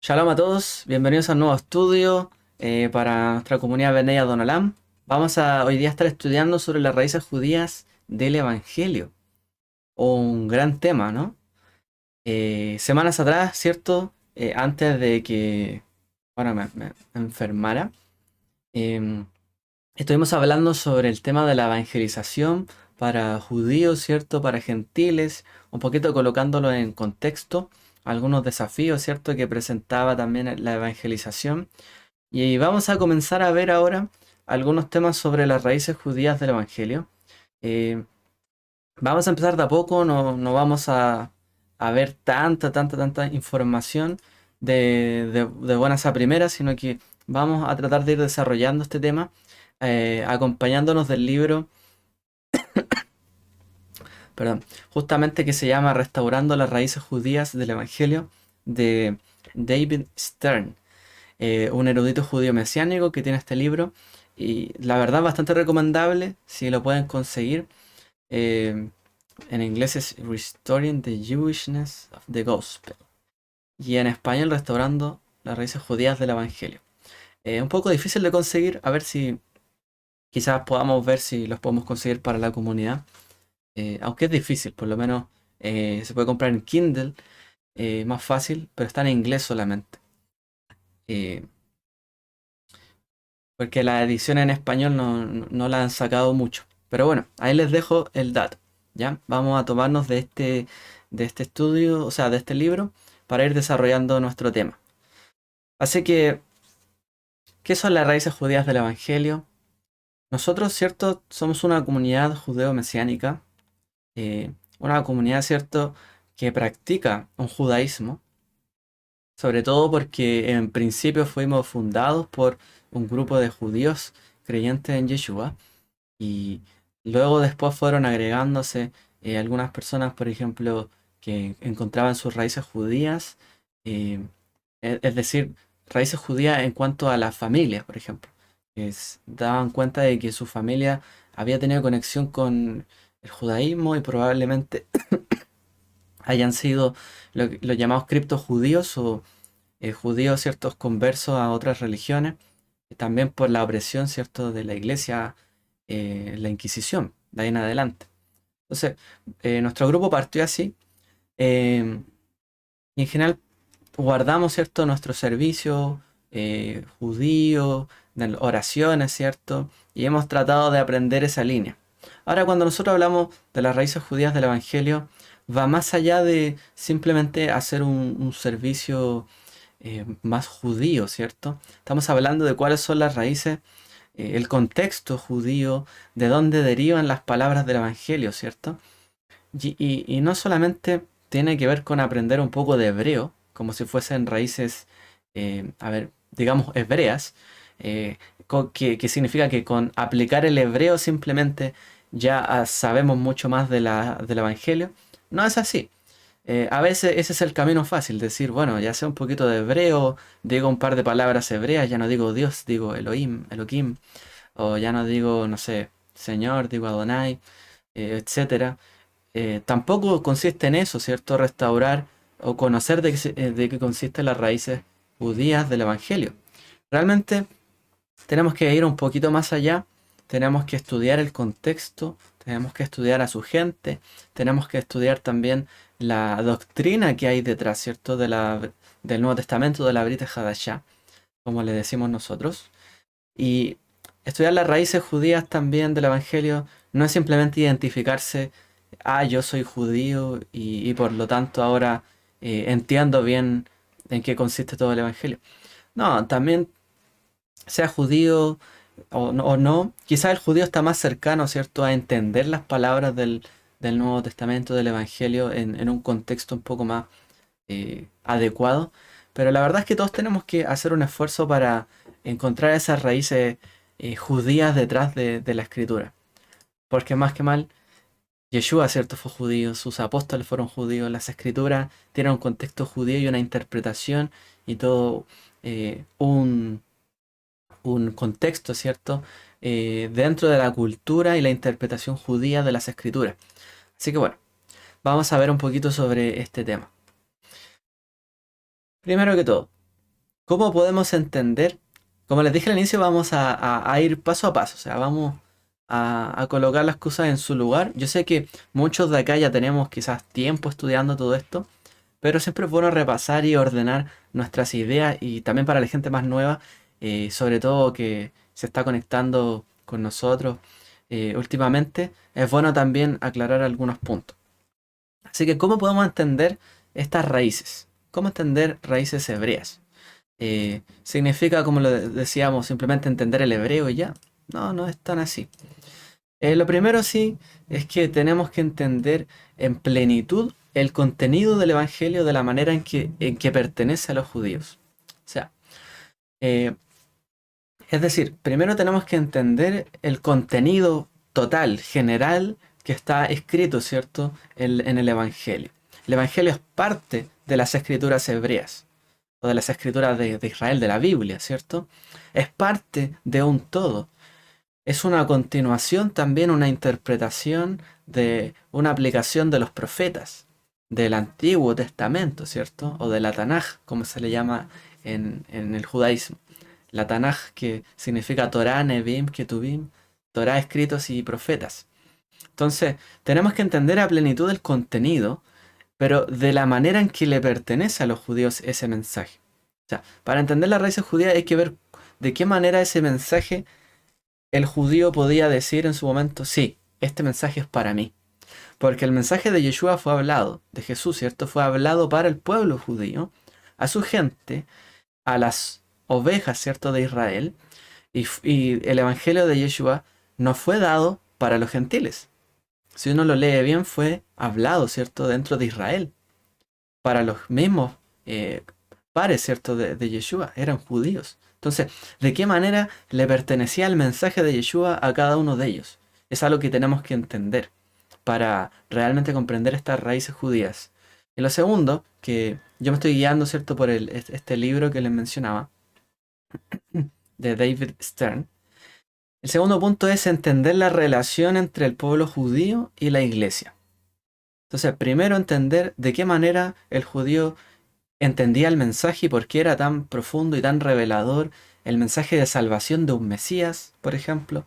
Shalom a todos, bienvenidos a un nuevo estudio para nuestra comunidad Benei Adonolam. Vamos a hoy día estar estudiando sobre las raíces judías del Evangelio. Un gran tema, ¿no? Semanas atrás, ¿cierto? Antes de que me enfermara, em, estuvimos hablando sobre el tema de la evangelización para judíos, ¿cierto? Para gentiles, un poquito colocándolo en contexto, algunos desafíos, ¿cierto? Que presentaba también la evangelización. Y vamos a comenzar a ver ahora algunos temas sobre las raíces judías del Evangelio. Eh, Vamos a empezar de a poco, no vamos a ver tanta información de buenas a primeras, sino que vamos a tratar de ir desarrollando este tema, acompañándonos del libro, perdón, justamente que se llama Restaurando las raíces judías del Evangelio de David Stern, un erudito judío mesiánico que tiene este libro y la verdad bastante recomendable si lo pueden conseguir. Eh, en inglés es Restoring the Jewishness of the Gospel y en español Restaurando las raíces judías del Evangelio. Un poco difícil de conseguir, a ver si quizás podamos ver si los podemos conseguir para la comunidad. Aunque es difícil, por lo menos se puede comprar en Kindle, más fácil, pero está en inglés solamente. Eh, Porque la edición en español no la han sacado mucho. Pero bueno, ahí les dejo el dato. ¿Ya? Vamos a tomarnos de este estudio, o sea, de este libro, para ir desarrollando nuestro tema. Así que, ¿qué son las raíces judías del Evangelio? Nosotros, ¿cierto? Somos una comunidad judeo-mesiánica, una comunidad, ¿cierto?, que practica un judaísmo, sobre todo porque en principio fuimos fundados por un grupo de judíos creyentes en Yeshua. Y luego después fueron agregándose algunas personas, por ejemplo, que encontraban sus raíces judías, eh, es decir, raíces judías en cuanto a las familias, por ejemplo. Daban cuenta de que su familia había tenido conexión con el judaísmo y probablemente hayan sido los llamados criptojudíos o judíos ciertos conversos a otras religiones, también por la opresión, ¿cierto?, de la iglesia, la Inquisición, de ahí en adelante. Entonces, nuestro grupo partió así, y en general guardamos, ¿cierto?, nuestro servicio judío, de oraciones, ¿cierto? Y hemos tratado de aprender esa línea. Ahora, cuando nosotros hablamos de las raíces judías del Evangelio, va más allá de simplemente hacer un servicio más judío, ¿cierto? Estamos hablando de cuáles son las raíces, el contexto judío, de dónde derivan las palabras del Evangelio, ¿cierto? Y no solamente tiene que ver con aprender un poco de hebreo, como si fuesen raíces, digamos, hebreas, que significa que con aplicar el hebreo simplemente ya sabemos mucho más del Evangelio. No es así. A veces ese es el camino fácil, decir, bueno, ya sé un poquito de hebreo, digo un par de palabras hebreas, ya no digo Dios, digo Elohim, Elohim, o ya no digo, no sé, Señor, digo Adonai, etcétera. Tampoco consiste en eso, ¿cierto? Restaurar o conocer de qué consisten las raíces judías del Evangelio. Realmente tenemos que ir un poquito más allá, tenemos que estudiar el contexto, tenemos que estudiar a su gente, tenemos que estudiar también la doctrina que hay detrás, ¿cierto? Del Nuevo Testamento, de la Brit Hadashah, como le decimos nosotros. Y estudiar las raíces judías también del Evangelio no es simplemente identificarse, yo soy judío y por lo tanto ahora entiendo bien en qué consiste todo el Evangelio. No, también sea judío o no, quizás el judío está más cercano, ¿cierto?, a entender las palabras del Nuevo Testamento, del Evangelio, en un contexto un poco más adecuado. Pero la verdad es que todos tenemos que hacer un esfuerzo para encontrar esas raíces judías detrás de la escritura. Porque más que mal, Yeshua, ¿cierto?, fue judío, sus apóstoles fueron judíos, las escrituras tienen un contexto judío y una interpretación y todo un contexto, ¿cierto?, dentro de la cultura y la interpretación judía de las escrituras. Así que bueno, vamos a ver un poquito sobre este tema. Primero que todo, ¿Cómo podemos entender? Como les dije al inicio, vamos a ir paso a paso, o sea, vamos a colocar las cosas en su lugar. Yo sé que muchos de acá ya tenemos quizás tiempo estudiando todo esto, pero siempre es bueno repasar y ordenar nuestras ideas y también para la gente más nueva, sobre todo que se está conectando con nosotros últimamente, es bueno también aclarar algunos puntos. Así que, ¿cómo podemos entender estas raíces? ¿Cómo entender raíces hebreas? ¿Significa, como lo decíamos, simplemente entender el hebreo y ya? No, no es tan así. Lo primero sí es que tenemos que entender en plenitud el contenido del Evangelio de la manera en que pertenece a los judíos. O sea, eh, es decir, primero tenemos que entender el contenido total, general, que está escrito, ¿cierto?, en el Evangelio. El Evangelio es parte de las escrituras hebreas, o de las escrituras de Israel, de la Biblia, ¿cierto? Es parte de un todo. Es una continuación también, una interpretación de una aplicación de los profetas, del Antiguo Testamento, ¿cierto? O de la Tanaj, como se le llama en el judaísmo. La Tanaj, que significa Torah, Nebim, Ketubim, Torah, escritos y profetas. Entonces, tenemos que entender a plenitud el contenido, pero de la manera en que le pertenece a los judíos ese mensaje. O sea, para entender las raíces judías hay que ver de qué manera ese mensaje el judío podía decir en su momento, sí, este mensaje es para mí. Porque el mensaje de Yeshua fue hablado, de Jesús, ¿cierto? Fue hablado para el pueblo judío, a su gente, a las ovejas, ¿cierto? De Israel. Y el evangelio de Yeshua no fue dado para los gentiles. Si uno lo lee bien, fue hablado, ¿cierto? Dentro de Israel. Para los mismos eh, pares, ¿cierto? De Yeshua. Eran judíos. Entonces, ¿de qué manera le pertenecía el mensaje de Yeshua a cada uno de ellos? Es algo que tenemos que entender para realmente comprender estas raíces judías. Y lo segundo, que yo me estoy guiando, ¿cierto? Por este libro que les mencionaba, de David Stern. El segundo punto es entender la relación entre el pueblo judío y la iglesia. Entonces, primero entender de qué manera el judío entendía el mensaje y por qué era tan profundo y tan revelador el mensaje de salvación de un Mesías, por ejemplo,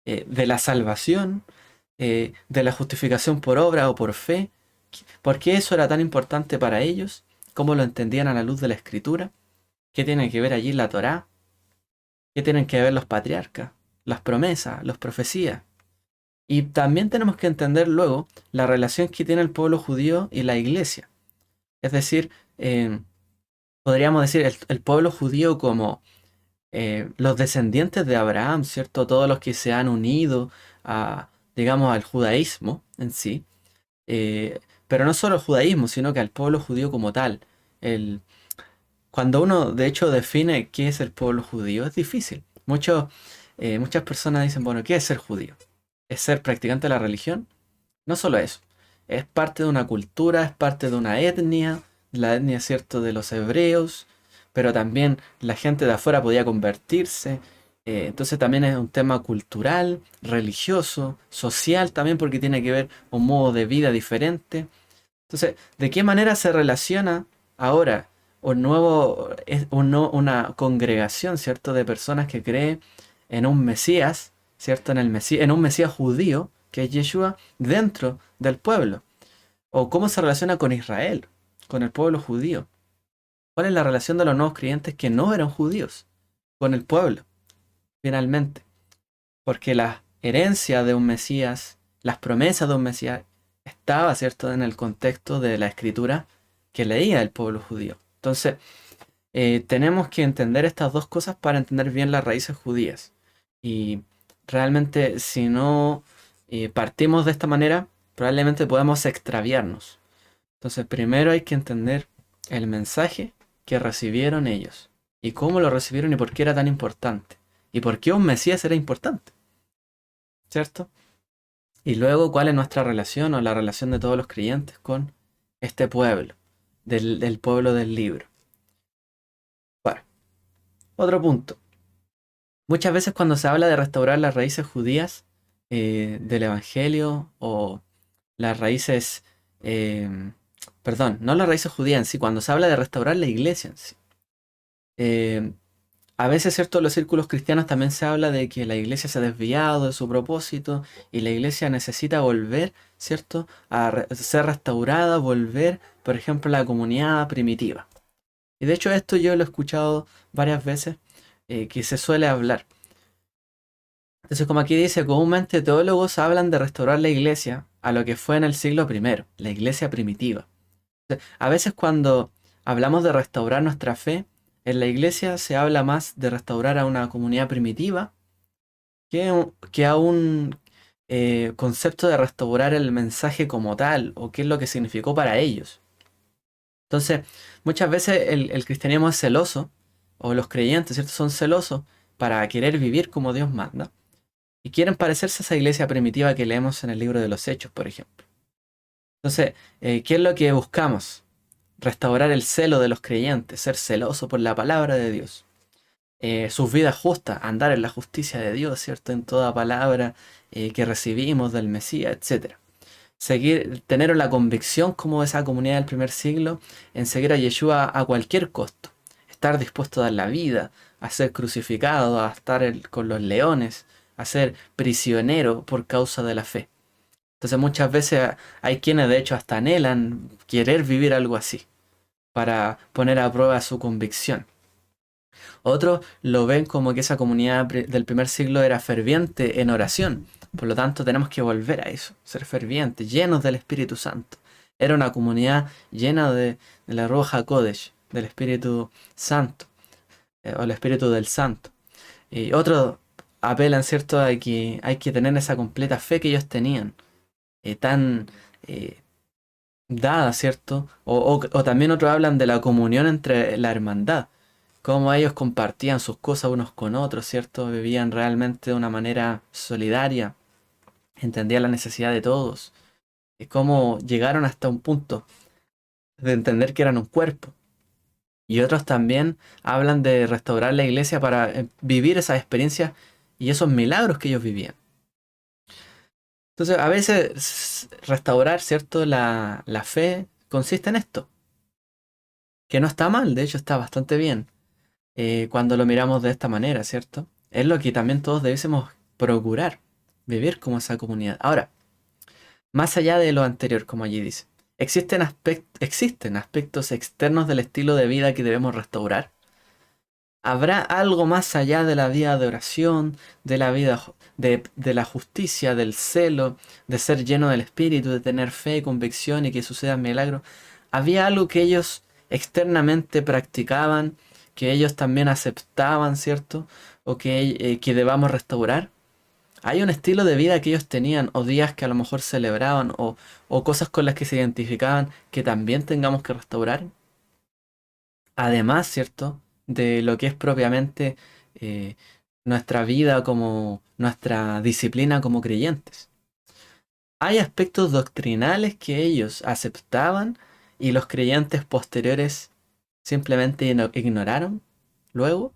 de la salvación, de la justificación por obra o por fe, por qué eso era tan importante para ellos, cómo lo entendían a la luz de la Escritura, qué tiene que ver allí la Torá, qué tienen que ver los patriarcas, las promesas, las profecías. Y también tenemos que entender luego la relación que tiene el pueblo judío y la iglesia. Es decir, podríamos decir el pueblo judío como los descendientes de Abraham, ¿cierto? Todos los que se han unido a, digamos, al judaísmo en sí. Pero no solo al judaísmo, sino que al pueblo judío como tal. El, Cuando uno, de hecho, define qué es el pueblo judío, es difícil. Muchas personas dicen, bueno, ¿qué es ser judío? ¿Es ser practicante de la religión? No solo eso. Es parte de una cultura, es parte de una etnia, la etnia, cierto, de los hebreos, pero también la gente de afuera podía convertirse. Entonces también es un tema cultural, religioso, social también, porque tiene que ver un modo de vida diferente. Entonces, ¿de qué manera se relaciona ahora una congregación, ¿cierto?, de personas que creen en un Mesías, ¿cierto?, en un Mesías judío, que es Yeshua, dentro del pueblo? ¿O cómo se relaciona con Israel, con el pueblo judío? ¿Cuál es la relación de los nuevos creyentes que no eran judíos con el pueblo, finalmente? Porque la herencia de un Mesías, las promesas de un Mesías, estaba, ¿cierto?, en el contexto de la escritura que leía el pueblo judío. Entonces, tenemos que entender estas dos cosas para entender bien las raíces judías. Y realmente, si no partimos de esta manera, probablemente podemos extraviarnos. Entonces, primero hay que entender el mensaje que recibieron ellos. Y cómo lo recibieron y por qué era tan importante. Y por qué un Mesías era importante. ¿Cierto? Y luego, ¿cuál es nuestra relación o la relación de todos los creyentes con este pueblo, del pueblo del libro? Bueno, otro punto. Muchas veces cuando se habla de restaurar las raíces judías del Evangelio o las raíces, perdón, no las raíces judías en sí, cuando se habla de restaurar la iglesia en sí, Eh, a veces, ¿cierto? En los círculos cristianos también se habla de que la iglesia se ha desviado de su propósito y la iglesia necesita volver, ¿cierto? Ser restaurada, volver, por ejemplo, a la comunidad primitiva. Y de hecho esto yo lo he escuchado varias veces, que se suele hablar. Entonces, como aquí dice, comúnmente teólogos hablan de restaurar la iglesia a lo que fue en el siglo primero, la iglesia primitiva. A veces cuando hablamos de restaurar nuestra fe, en la iglesia se habla más de restaurar a una comunidad primitiva que a un concepto de restaurar el mensaje como tal o qué es lo que significó para ellos. Entonces, muchas veces el cristianismo es celoso, o los creyentes, ¿cierto? Son celosos para querer vivir como Dios manda, y quieren parecerse a esa iglesia primitiva que leemos en el libro de los Hechos, por ejemplo. Entonces, ¿qué es lo que buscamos? Restaurar el celo de los creyentes, ser celoso por la palabra de Dios. Sus vidas justas, andar en la justicia de Dios, ¿cierto? En toda palabra que recibimos del Mesías, etcétera. Seguir, tener la convicción como esa comunidad del primer siglo en seguir a Yeshua a cualquier costo. Estar dispuesto a dar la vida, a ser crucificado, a estar con los leones, a ser prisionero por causa de la fe. Entonces muchas veces hay quienes de hecho hasta anhelan querer vivir algo así, para poner a prueba su convicción. Otros lo ven como que esa comunidad del primer siglo era ferviente en oración. Por lo tanto, tenemos que volver a eso, ser fervientes, llenos del Espíritu Santo. Era una comunidad llena de la Ruach HaKodesh, del Espíritu Santo, o el Espíritu del Santo. Y otros apelan, ¿cierto?, a que hay que tener esa completa fe que ellos tenían, tan eh, dada, ¿cierto? O también otros hablan de la comunión entre la hermandad, cómo ellos compartían sus cosas unos con otros, ¿cierto? Vivían realmente de una manera solidaria, entendían la necesidad de todos, y cómo llegaron hasta un punto de entender que eran un cuerpo. Y otros también hablan de restaurar la iglesia para vivir esas experiencias y esos milagros que ellos vivían. Entonces, a veces restaurar, ¿cierto? La fe consiste en esto, que no está mal, de hecho está bastante bien cuando lo miramos de esta manera, ¿cierto? Es lo que también todos debiésemos procurar, vivir como esa comunidad. Ahora, más allá de lo anterior, como allí dice, existen aspectos externos del estilo de vida que debemos restaurar. ¿Habrá algo más allá de la vida de oración, de la vida de la justicia, del celo, de ser lleno del Espíritu, de tener fe, convicción y que sucedan milagros? ¿Había algo que ellos externamente practicaban, que ellos también aceptaban, ¿cierto? O que debamos restaurar? ¿Hay un estilo de vida que ellos tenían, o días que a lo mejor celebraban, o cosas con las que se identificaban que también tengamos que restaurar? Además, ¿cierto? De lo que es propiamente eh, nuestra vida como nuestra disciplina como creyentes. Hay aspectos doctrinales que ellos aceptaban y los creyentes posteriores simplemente ignoraron. Luego,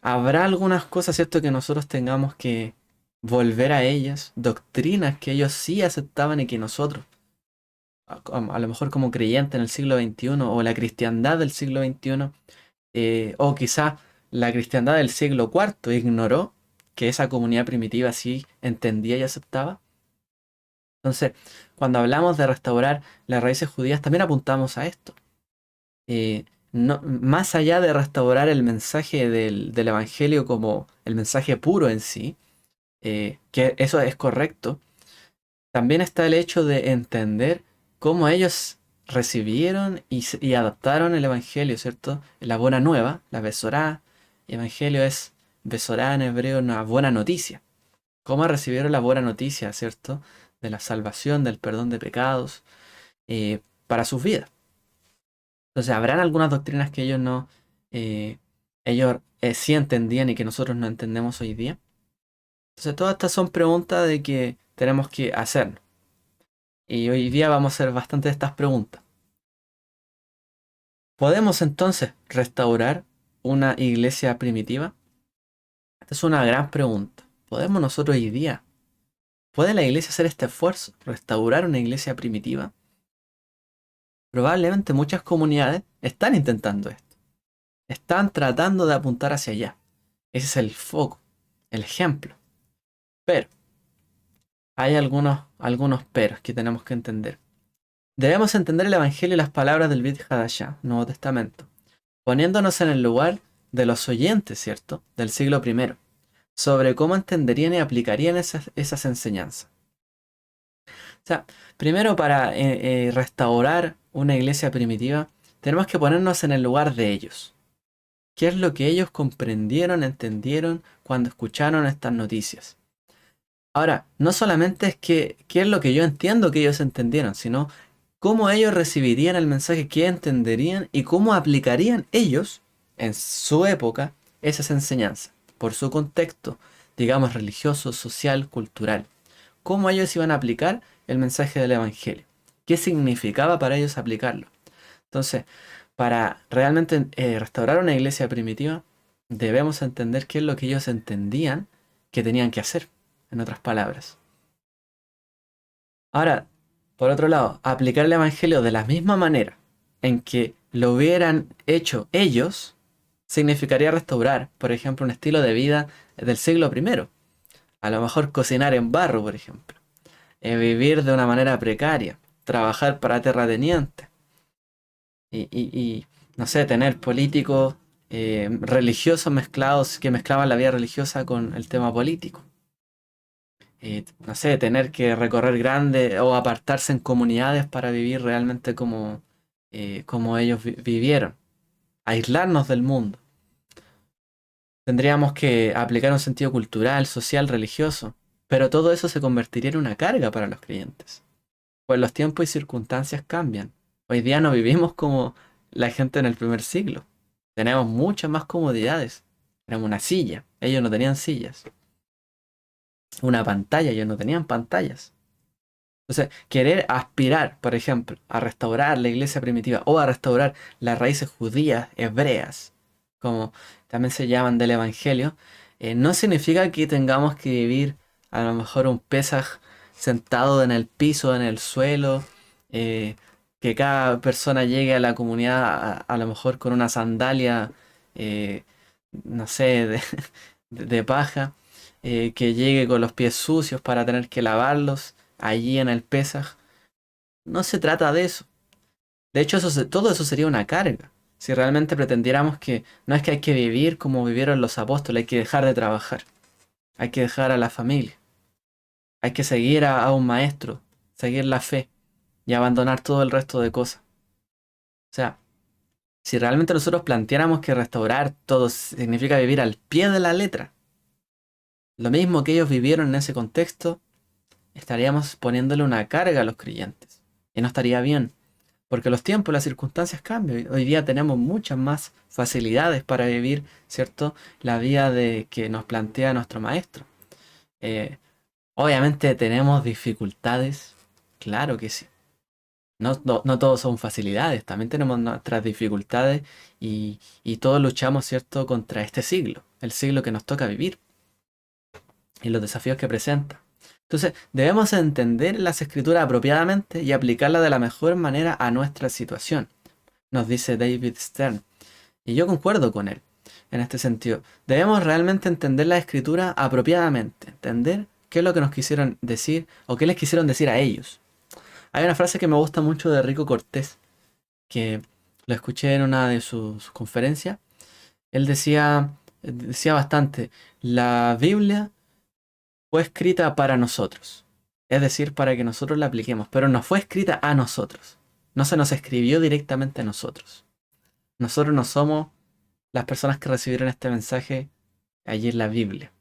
habrá algunas cosas, ¿cierto?, que nosotros tengamos que volver a ellas, doctrinas que ellos sí aceptaban y que nosotros, a lo mejor como creyentes en el siglo XXI o la cristiandad del siglo XXI, o quizá la cristiandad del siglo IV ignoró que esa comunidad primitiva sí entendía y aceptaba. Entonces, cuando hablamos de restaurar las raíces judías, también apuntamos a esto. Más allá de restaurar el mensaje del Evangelio como el mensaje puro en sí, que eso es correcto, también está el hecho de entender cómo ellos recibieron y adaptaron el Evangelio, ¿cierto? La buena nueva, la Besorá. Evangelio es Besorá en hebreo, una buena noticia. Cómo recibieron la buena noticia, ¿cierto? De la salvación, del perdón de pecados, para sus vidas. Entonces, habrán algunas doctrinas que ellos no, eh, ellos sí entendían y que nosotros no entendemos hoy día. Entonces, todas estas son preguntas de que tenemos que hacernos. Y hoy día vamos a hacer bastante de estas preguntas. ¿Podemos entonces restaurar una iglesia primitiva? Esta es una gran pregunta. ¿Podemos nosotros hoy día? ¿Puede la iglesia hacer este esfuerzo? ¿Restaurar una iglesia primitiva? Probablemente muchas comunidades están intentando esto. Están tratando de apuntar hacia allá. Ese es el foco, el ejemplo. Pero hay algunos peros que tenemos que entender. Debemos entender el Evangelio y las palabras del Brit Hadashah, Nuevo Testamento, poniéndonos en el lugar de los oyentes, ¿cierto?, del siglo I, sobre cómo entenderían y aplicarían esas enseñanzas. O sea, primero para restaurar una iglesia primitiva, tenemos que ponernos en el lugar de ellos. ¿Qué es lo que ellos comprendieron, entendieron cuando escucharon estas noticias? Ahora, no solamente es qué es lo que yo entiendo que ellos entendieron, sino cómo ellos recibirían el mensaje, qué entenderían y cómo aplicarían ellos, en su época, esas enseñanzas, por su contexto, digamos, religioso, social, cultural. Cómo ellos iban a aplicar el mensaje del Evangelio. ¿Qué significaba para ellos aplicarlo? Entonces, para realmente restaurar una iglesia primitiva, debemos entender qué es lo que ellos entendían que tenían que hacer, en otras palabras. Ahora, por otro lado, aplicar el Evangelio de la misma manera en que lo hubieran hecho ellos, significaría restaurar, por ejemplo, un estilo de vida del siglo I. A lo mejor cocinar en barro, por ejemplo. Vivir de una manera precaria. Trabajar para terratenientes. Y, no sé, tener políticos religiosos mezclados que mezclaban la vida religiosa con el tema político. No sé, tener que recorrer grandes o apartarse en comunidades para vivir realmente como ellos vivieron. Aislarnos del mundo. Tendríamos que aplicar un sentido cultural, social, religioso. Pero todo eso se convertiría en una carga para los creyentes. Pues los tiempos y circunstancias cambian. Hoy día no vivimos como la gente en el primer siglo. Tenemos muchas más comodidades. Tenemos una silla. Ellos no tenían sillas. Una pantalla. Ellos no tenían pantallas. Entonces, querer aspirar, por ejemplo, a restaurar la iglesia primitiva o a restaurar las raíces judías, hebreas, como también se llaman del Evangelio, no significa que tengamos que vivir a lo mejor un Pesaj sentado en el piso, en el suelo, que cada persona llegue a la comunidad a lo mejor con una sandalia, eh, no sé, de paja, que llegue con los pies sucios para tener que lavarlos allí en el Pesaj. No se trata de eso. De hecho, todo eso sería una carga. Si realmente pretendiéramos que no es que hay que vivir como vivieron los apóstoles, hay que dejar de trabajar, hay que dejar a la familia, hay que seguir a un maestro, seguir la fe y abandonar todo el resto de cosas. O sea, si realmente nosotros planteáramos que restaurar todo significa vivir al pie de la letra, lo mismo que ellos vivieron en ese contexto, estaríamos poniéndole una carga a los creyentes. Y no estaría bien. Porque los tiempos, las circunstancias cambian. Hoy día tenemos muchas más facilidades para vivir, ¿cierto?, la vida que nos plantea nuestro maestro. Eh, Obviamente tenemos dificultades, claro que sí. No todos son facilidades, también tenemos nuestras dificultades y todos luchamos, ¿cierto?, contra este siglo, el siglo que nos toca vivir y los desafíos que presenta. Entonces, debemos entender las escrituras apropiadamente y aplicarlas de la mejor manera a nuestra situación, nos dice David Stern. Y yo concuerdo con él en este sentido. Debemos realmente entender la escritura apropiadamente, entender qué es lo que nos quisieron decir o qué les quisieron decir a ellos. Hay una frase que me gusta mucho de Rico Cortés, que lo escuché en una de sus conferencias. Él decía bastante, la Biblia fue escrita para nosotros, es decir, para que nosotros la apliquemos, pero no fue escrita a nosotros, no se nos escribió directamente a nosotros. Nosotros no somos las personas que recibieron este mensaje allí en la Biblia.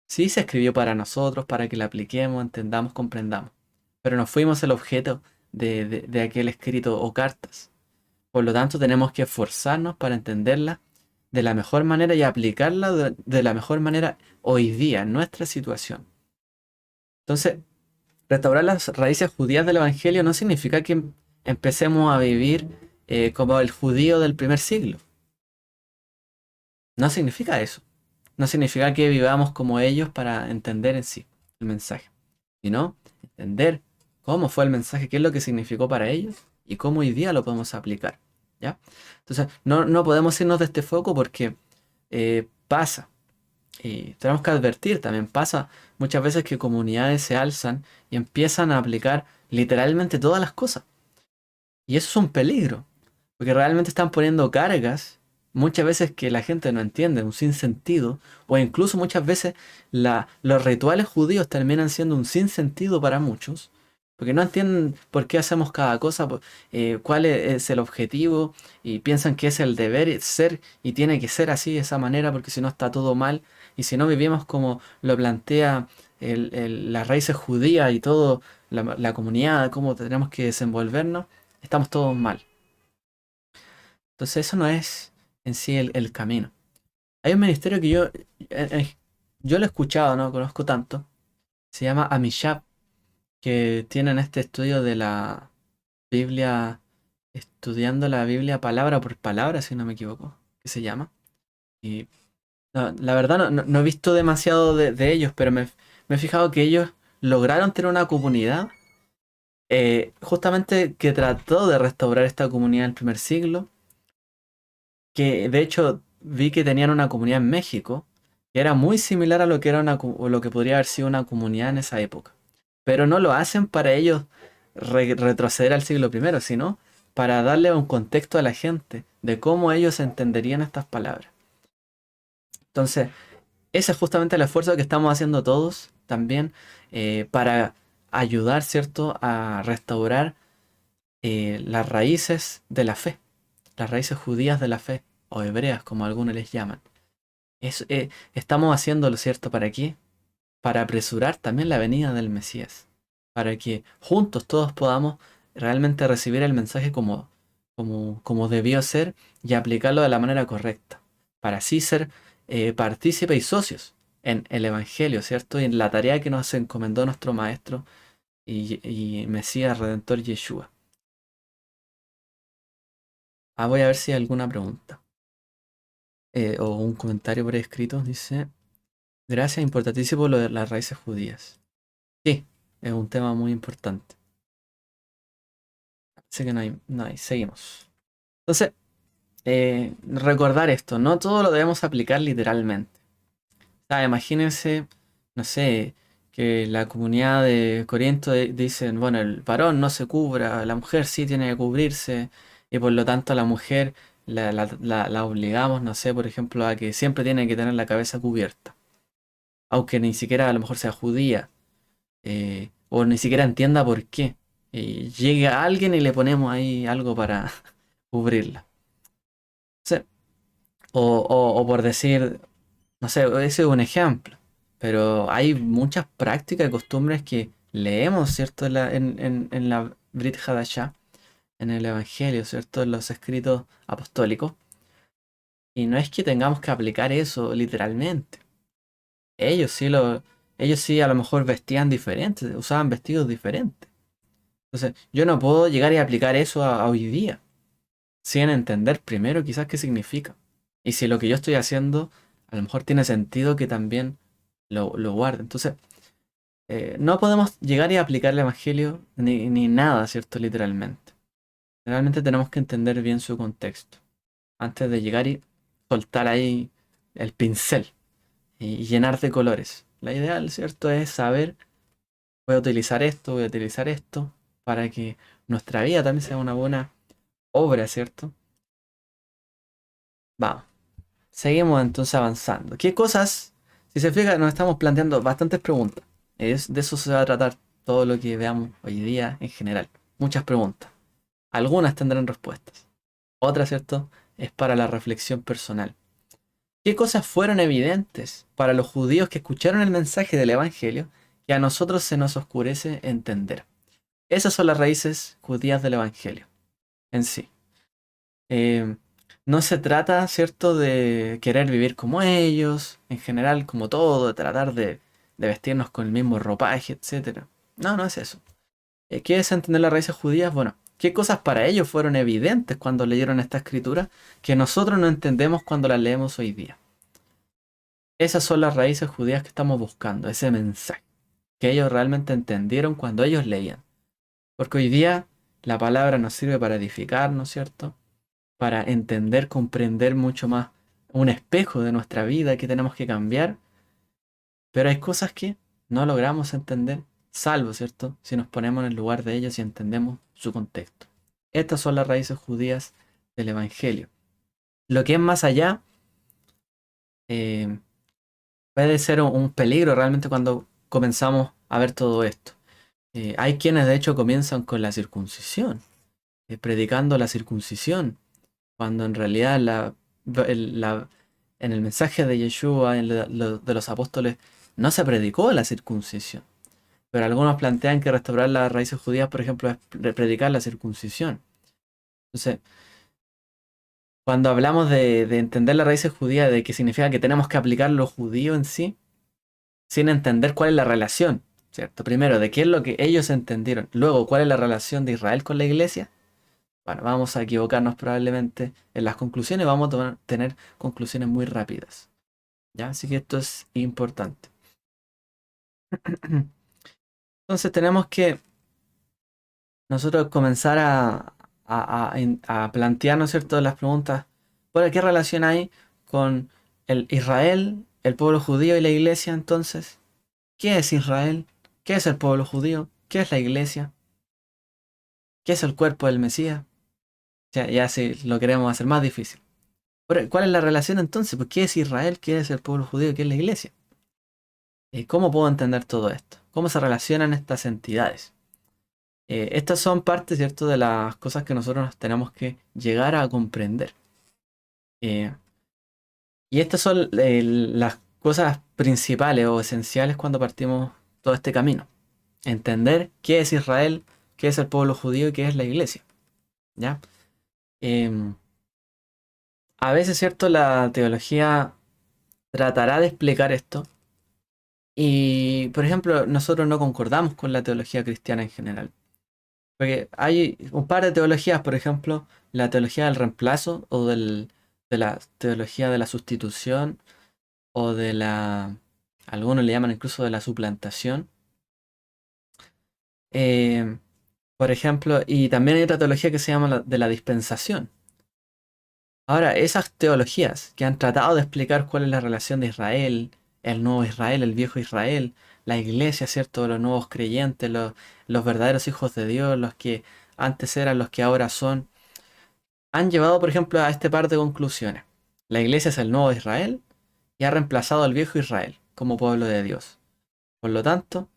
Sí se escribió para nosotros, para que la apliquemos, entendamos, comprendamos, pero no fuimos el objeto de aquel escrito o cartas. Por lo tanto, tenemos que esforzarnos para entenderla de la mejor manera y aplicarla de la mejor manera hoy día, en nuestra situación. Entonces, restaurar las raíces judías del Evangelio no significa que empecemos a vivir como el judío del primer siglo. No significa eso. No significa que vivamos como ellos para entender en sí el mensaje, sino entender cómo fue el mensaje, qué es lo que significó para ellos y cómo hoy día lo podemos aplicar. ¿ya? Entonces, no podemos irnos de este foco porque pasa. Y tenemos que advertir, también pasa muchas veces que comunidades se alzan y empiezan a aplicar literalmente todas las cosas. Y eso es un peligro, porque realmente están poniendo cargas, muchas veces que la gente no entiende, un sinsentido, o incluso muchas veces los rituales judíos terminan siendo un sinsentido para muchos, porque no entienden por qué hacemos cada cosa, cuál es el objetivo, y piensan que es el deber ser y tiene que ser así, de esa manera, porque si no está todo mal, y si no vivimos como lo plantea las raíces judías y todo, la comunidad, cómo tenemos que desenvolvernos, estamos todos mal. Entonces eso no es en sí el camino. Hay un ministerio que yo lo he escuchado, no conozco tanto. Se llama Amishab, que tienen este estudio de la Biblia, estudiando la Biblia palabra por palabra, si no me equivoco, que se llama. Y la verdad no he visto demasiado de ellos, pero me he fijado que ellos lograron tener una comunidad justamente que trató de restaurar esta comunidad en el primer siglo, que de hecho vi que tenían una comunidad en México que era muy similar a lo que era o lo que podría haber sido una comunidad en esa época. Pero no lo hacen para ellos retroceder al siglo primero, sino para darle un contexto a la gente de cómo ellos entenderían estas palabras. Entonces, ese es justamente el esfuerzo que estamos haciendo todos también para ayudar, ¿cierto?, a restaurar las raíces de la fe, las raíces judías de la fe, o hebreas, como algunos les llaman. Estamos haciéndolo, ¿cierto? ¿Para qué? Para apresurar también la venida del Mesías, para que juntos todos podamos realmente recibir el mensaje como debió ser y aplicarlo de la manera correcta, para así ser partícipes y socios en el Evangelio, ¿cierto? Y en la tarea que nos encomendó nuestro Maestro y Mesías Redentor Yeshua. Voy a ver si hay alguna pregunta o un comentario por escrito. Dice, gracias, importantísimo lo de las raíces judías. Sí, es un tema muy importante. Así que no hay, seguimos. Entonces, recordar esto, no todo lo debemos aplicar literalmente. O sea, imagínense, no sé, que la comunidad de Corinto dicen, bueno, el varón no se cubra, la mujer sí tiene que cubrirse, y por lo tanto a la mujer la obligamos, no sé, por ejemplo, a que siempre tiene que tener la cabeza cubierta, aunque ni siquiera a lo mejor sea judía, o ni siquiera entienda por qué. Y llega alguien y le ponemos ahí algo para cubrirla. Sí. O por decir, no sé, ese es un ejemplo. Pero hay muchas prácticas y costumbres que leemos, ¿cierto? En la Brit Hadashah, en el Evangelio, ¿cierto? En los escritos apostólicos. Y no es que tengamos que aplicar eso literalmente. Ellos sí ellos sí a lo mejor vestían diferentes, usaban vestidos diferentes. Entonces, yo no puedo llegar y aplicar eso a hoy día, sin entender primero quizás qué significa. Y si lo que yo estoy haciendo a lo mejor tiene sentido que también lo guarde. Entonces, no podemos llegar y aplicar el Evangelio ni nada, ¿cierto? Literalmente. Realmente tenemos que entender bien su contexto antes de llegar y soltar ahí el pincel y llenar de colores. La ideal, ¿cierto? Es saber, voy a utilizar esto para que nuestra vida también sea una buena obra, ¿cierto? Vamos. Seguimos entonces avanzando. ¿Qué cosas? Si se fija, nos estamos planteando bastantes preguntas. De eso se va a tratar todo lo que veamos hoy día en general. Muchas preguntas. Algunas tendrán respuestas. Otras, ¿cierto? Es para la reflexión personal. ¿Qué cosas fueron evidentes para los judíos que escucharon el mensaje del Evangelio que a nosotros se nos oscurece entender? Esas son las raíces judías del Evangelio en sí. Eh, no se trata, ¿cierto?, de querer vivir como ellos, en general, como todo, de tratar de vestirnos con el mismo ropaje, etcétera. No es eso. ¿Qué es entender las raíces judías? Bueno, ¿qué cosas para ellos fueron evidentes cuando leyeron esta escritura que nosotros no entendemos cuando las leemos hoy día? Esas son las raíces judías que estamos buscando, ese mensaje que ellos realmente entendieron cuando ellos leían. Porque hoy día la palabra nos sirve para edificar, ¿no es cierto? para entender, comprender mucho más un espejo de nuestra vida que tenemos que cambiar, pero hay cosas que no logramos entender, salvo, ¿cierto? Si nos ponemos en el lugar de ellos y entendemos su contexto. Estas son las raíces judías del Evangelio. Lo que es más allá eh, puede ser un peligro realmente cuando comenzamos a ver todo esto. Hay quienes de hecho comienzan con la circuncisión, predicando la circuncisión, cuando en realidad en el mensaje de Yeshua, de los apóstoles, no se predicó la circuncisión. Pero algunos plantean que restaurar las raíces judías, por ejemplo, es predicar la circuncisión. Entonces, cuando hablamos de entender las raíces judías, de que significa que tenemos que aplicar lo judío en sí, sin entender cuál es la relación, ¿cierto? Primero, de qué es lo que ellos entendieron. Luego, cuál es la relación de Israel con la iglesia. Bueno, vamos a equivocarnos probablemente en las conclusiones, vamos a tener conclusiones muy rápidas. ¿Ya? Así que esto es importante. Entonces tenemos que nosotros comenzar a plantearnos, ¿cierto?, las preguntas. ¿Por qué relación hay con el Israel, el pueblo judío y la iglesia entonces? ¿Qué es Israel? ¿Qué es el pueblo judío? ¿Qué es la iglesia? ¿Qué es el cuerpo del Mesías? Ya si lo queremos hacer más difícil. ¿Cuál es la relación entonces? Pues, ¿qué es Israel? ¿Qué es el pueblo judío? ¿Qué es la iglesia? ¿Cómo puedo entender todo esto? ¿Cómo se relacionan estas entidades? Estas son partes, ¿cierto?, de las cosas que nosotros tenemos que llegar a comprender. Eh, y estas son las cosas principales o esenciales cuando partimos todo este camino. Entender qué es Israel, qué es el pueblo judío y qué es la iglesia. ¿Ya? Em, a veces, ¿cierto?, la teología tratará de explicar esto. Y, por ejemplo, nosotros no concordamos con la teología cristiana en general. Porque hay un par de teologías, por ejemplo, la teología del reemplazo o de la teología de la sustitución o de algunos le llaman incluso de la suplantación. Eh, por ejemplo, y también hay otra teología que se llama de la dispensación. Ahora, esas teologías que han tratado de explicar cuál es la relación de Israel, el nuevo Israel, el viejo Israel, la iglesia, ¿cierto? Los nuevos creyentes, los verdaderos hijos de Dios, los que antes eran, los que ahora son, han llevado, por ejemplo, a este par de conclusiones. La iglesia es el nuevo Israel y ha reemplazado al viejo Israel como pueblo de Dios. Por lo tanto,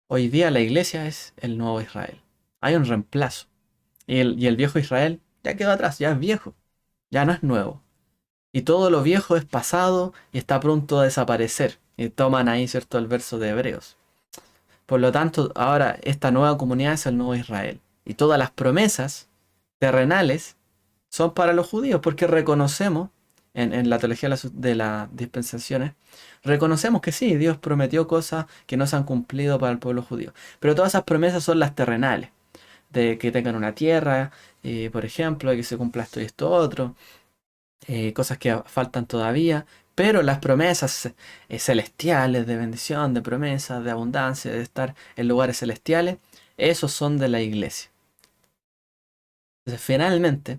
hoy día la iglesia es el nuevo Israel. Hay un reemplazo. Y el viejo Israel ya quedó atrás, ya es viejo, ya no es nuevo. Y todo lo viejo es pasado y está pronto a desaparecer. Y toman ahí, ¿cierto?, el verso de Hebreos. Por lo tanto, ahora esta nueva comunidad es el nuevo Israel. Y todas las promesas terrenales son para los judíos, porque reconocemos, en la teología de las dispensaciones, reconocemos que sí, Dios prometió cosas que no se han cumplido para el pueblo judío. Pero todas esas promesas son las terrenales, de que tengan una tierra, por ejemplo, de que se cumpla esto y esto otro, cosas que faltan todavía, pero las promesas celestiales de bendición, de promesas, de abundancia, de estar en lugares celestiales, esos son de la iglesia. Entonces, finalmente,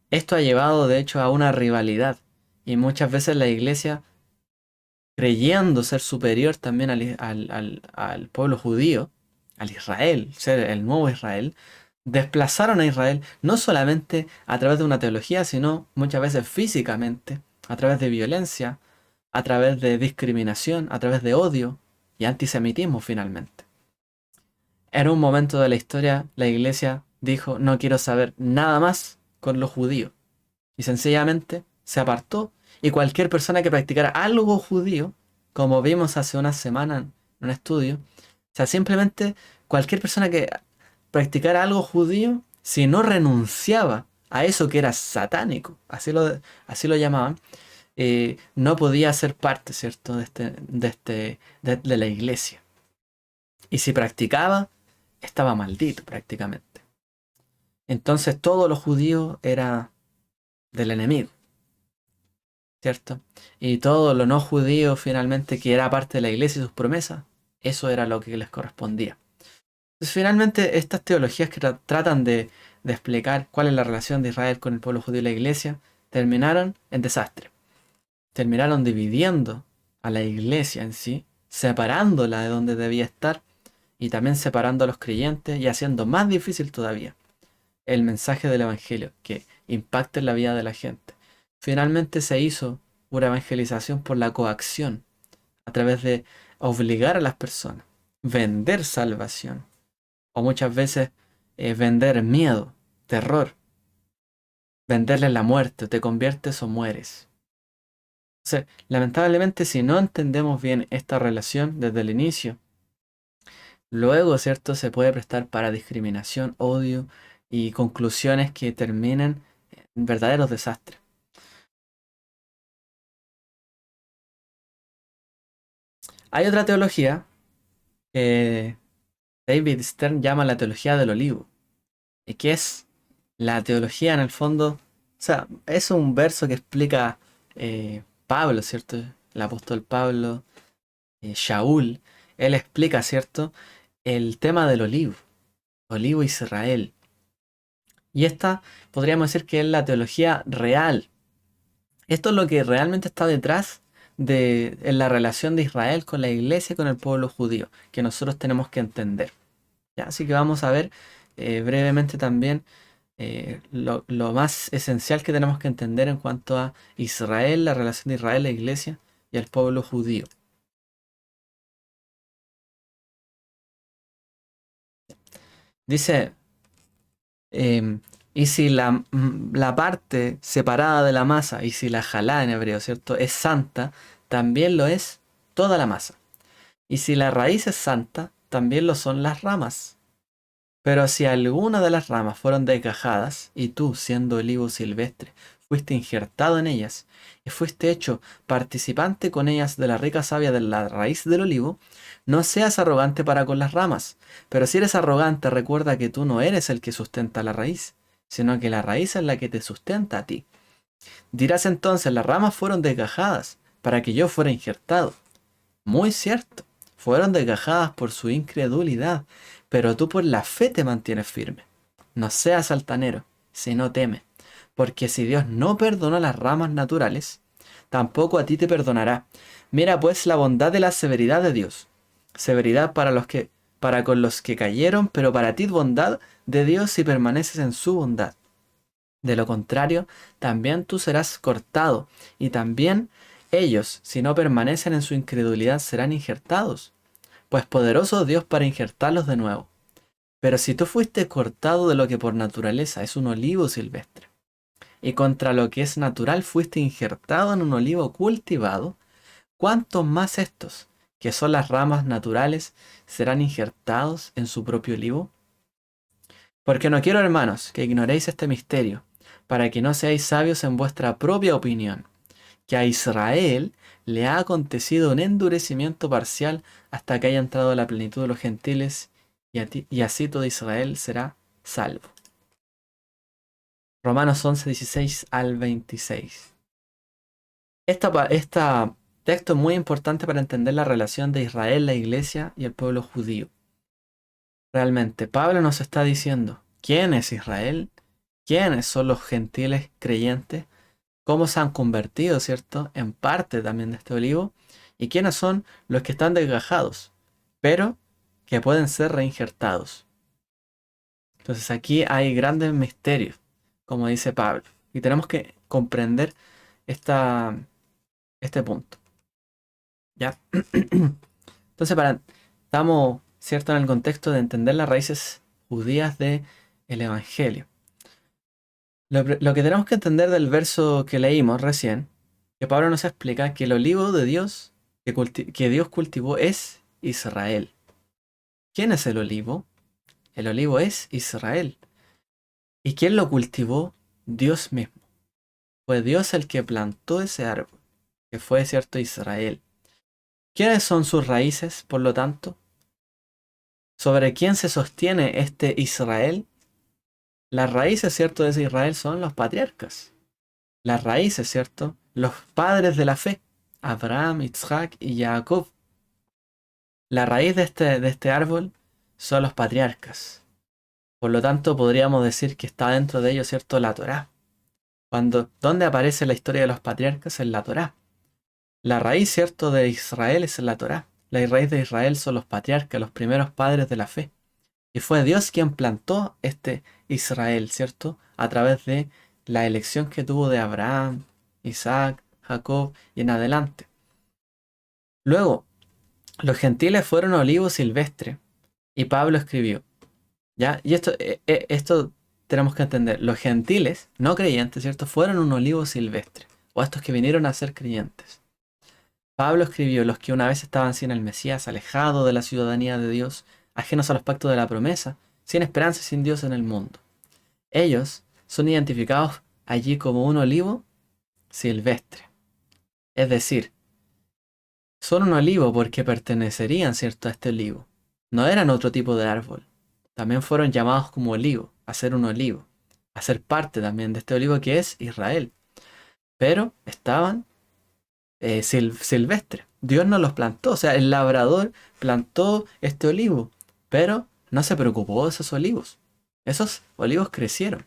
esto ha llevado de hecho a una rivalidad y muchas veces la iglesia, creyendo ser superior también al pueblo judío, al Israel, ser el nuevo Israel, desplazaron a Israel no solamente a través de una teología, sino muchas veces físicamente, a través de violencia, a través de discriminación, a través de odio y antisemitismo finalmente. En un momento de la historia, la iglesia dijo, no quiero saber nada más con los judíos. Y sencillamente se apartó y cualquier persona que practicara algo judío, como vimos hace una semana en un estudio, o sea, simplemente cualquier persona que practicara algo judío, si no renunciaba a eso que era satánico, así lo llamaban, no podía ser parte, ¿cierto?, de la iglesia. Y si practicaba, estaba maldito prácticamente. Entonces todo lo judío era del enemigo, ¿cierto? Y todo lo no judío finalmente que era parte de la iglesia y sus promesas, eso era lo que les correspondía. Entonces finalmente estas teologías que tratan de de explicar cuál es la relación de Israel con el pueblo judío y la iglesia, terminaron en desastre. Terminaron dividiendo a la iglesia en sí, separándola de donde debía estar y también separando a los creyentes y haciendo más difícil todavía el mensaje del evangelio que impacte en la vida de la gente. Finalmente se hizo una evangelización por la coacción, a través de obligar a las personas, vender salvación, o muchas veces vender miedo, terror, venderles la muerte, o te conviertes o mueres. O sea, lamentablemente si no entendemos bien esta relación desde el inicio, luego, ¿cierto? Se puede prestar para discriminación, odio y conclusiones que terminen en verdaderos desastres. Hay otra teología que David Stern llama la teología del olivo, y que es la teología en el fondo, o sea, es un verso que explica Pablo, ¿cierto? El apóstol Pablo, Shaul, él explica, ¿cierto? El tema del olivo, olivo Israel. Y esta podríamos decir que es la teología real. Esto es lo que realmente está detrás de en la relación de Israel con la iglesia y con el pueblo judío, que nosotros tenemos que entender. ¿Ya? Así que vamos a ver brevemente también lo más esencial que tenemos que entender en cuanto a Israel, la relación de Israel, la iglesia y el pueblo judío. Dice, y si la parte separada de la masa, y si la jalá en hebreo, ¿cierto? Es santa, también lo es toda la masa. Y si la raíz es santa, también lo son las ramas. Pero si alguna de las ramas fueron desgajadas, y tú, siendo olivo silvestre, fuiste injertado en ellas, y fuiste hecho participante con ellas de la rica savia de la raíz del olivo, no seas arrogante para con las ramas. Pero si eres arrogante, recuerda que tú no eres el que sustenta la raíz, sino que la raíz es la que te sustenta a ti. Dirás entonces, las ramas fueron desgajadas para que yo fuera injertado. Muy cierto, fueron desgajadas por su incredulidad, pero tú por la fe te mantienes firme. No seas altanero, sino teme, porque si Dios no perdonó las ramas naturales, tampoco a ti te perdonará. Mira pues la bondad y la severidad de Dios. Severidad para con los que cayeron, pero para ti bondad de Dios si permaneces en su bondad. De lo contrario, también tú serás cortado, y también ellos, si no permanecen en su incredulidad, serán injertados, pues poderoso es Dios para injertarlos de nuevo. Pero si tú fuiste cortado de lo que por naturaleza es un olivo silvestre, y contra lo que es natural fuiste injertado en un olivo cultivado, ¿cuántos más estos, que son las ramas naturales, serán injertados en su propio olivo? Porque no quiero, hermanos, que ignoréis este misterio, para que no seáis sabios en vuestra propia opinión, que a Israel le ha acontecido un endurecimiento parcial hasta que haya entrado la plenitud de los gentiles, y así todo Israel será salvo. Romanos 11, 16 al 26. Este texto es muy importante para entender la relación de Israel, la iglesia y el pueblo judío. Realmente, Pablo nos está diciendo quién es Israel, quiénes son los gentiles creyentes, cómo se han convertido, ¿cierto?, en parte también de este olivo, y quiénes son los que están desgajados, pero que pueden ser reinjertados. Entonces aquí hay grandes misterios, como dice Pablo, y tenemos que comprender este punto. ¿Ya? Entonces, estamos, ¿cierto?, en el contexto de entender las raíces judías del Evangelio. Lo que tenemos que entender del verso que leímos recién, que Pablo nos explica que el olivo de Dios, que Dios cultivó, es Israel. ¿Quién es el olivo? El olivo es Israel. ¿Y quién lo cultivó? Dios mismo. Fue Dios el que plantó ese árbol, que fue, cierto, Israel. ¿Quiénes son sus raíces, por lo tanto? ¿Sobre quién se sostiene este Israel? Las raíces, cierto, de ese Israel son los patriarcas. Las raíces, ¿cierto? Los padres de la fe, Abraham, Isaac y Jacob. La raíz de este árbol son los patriarcas. Por lo tanto, podríamos decir que está dentro de ellos, ¿cierto? La Torá. ¿Dónde aparece la historia de los patriarcas? En la Torá. La raíz, ¿cierto?, de Israel es en la Torá. La raíz de Israel son los patriarcas, los primeros padres de la fe. Y fue Dios quien plantó este Israel, ¿cierto? A través de la elección que tuvo de Abraham, Isaac, Jacob y en adelante. Luego, los gentiles fueron olivos silvestres y Pablo escribió, ¿ya? Y esto tenemos que entender. Los gentiles, no creyentes, ¿cierto? Fueron un olivo silvestre, o estos que vinieron a ser creyentes. Pablo escribió, los que una vez estaban sin el Mesías, alejados de la ciudadanía de Dios, ajenos a los pactos de la promesa, sin esperanza y sin Dios en el mundo. Ellos son identificados allí como un olivo silvestre. Es decir, son un olivo porque pertenecerían, ¿cierto?, a este olivo. No eran otro tipo de árbol. También fueron llamados como olivo, a ser un olivo, a ser parte también de este olivo que es Israel. Pero estaban silvestres. Dios no los plantó, o sea, el labrador plantó este olivo, pero no se preocupó de esos olivos. Esos olivos crecieron.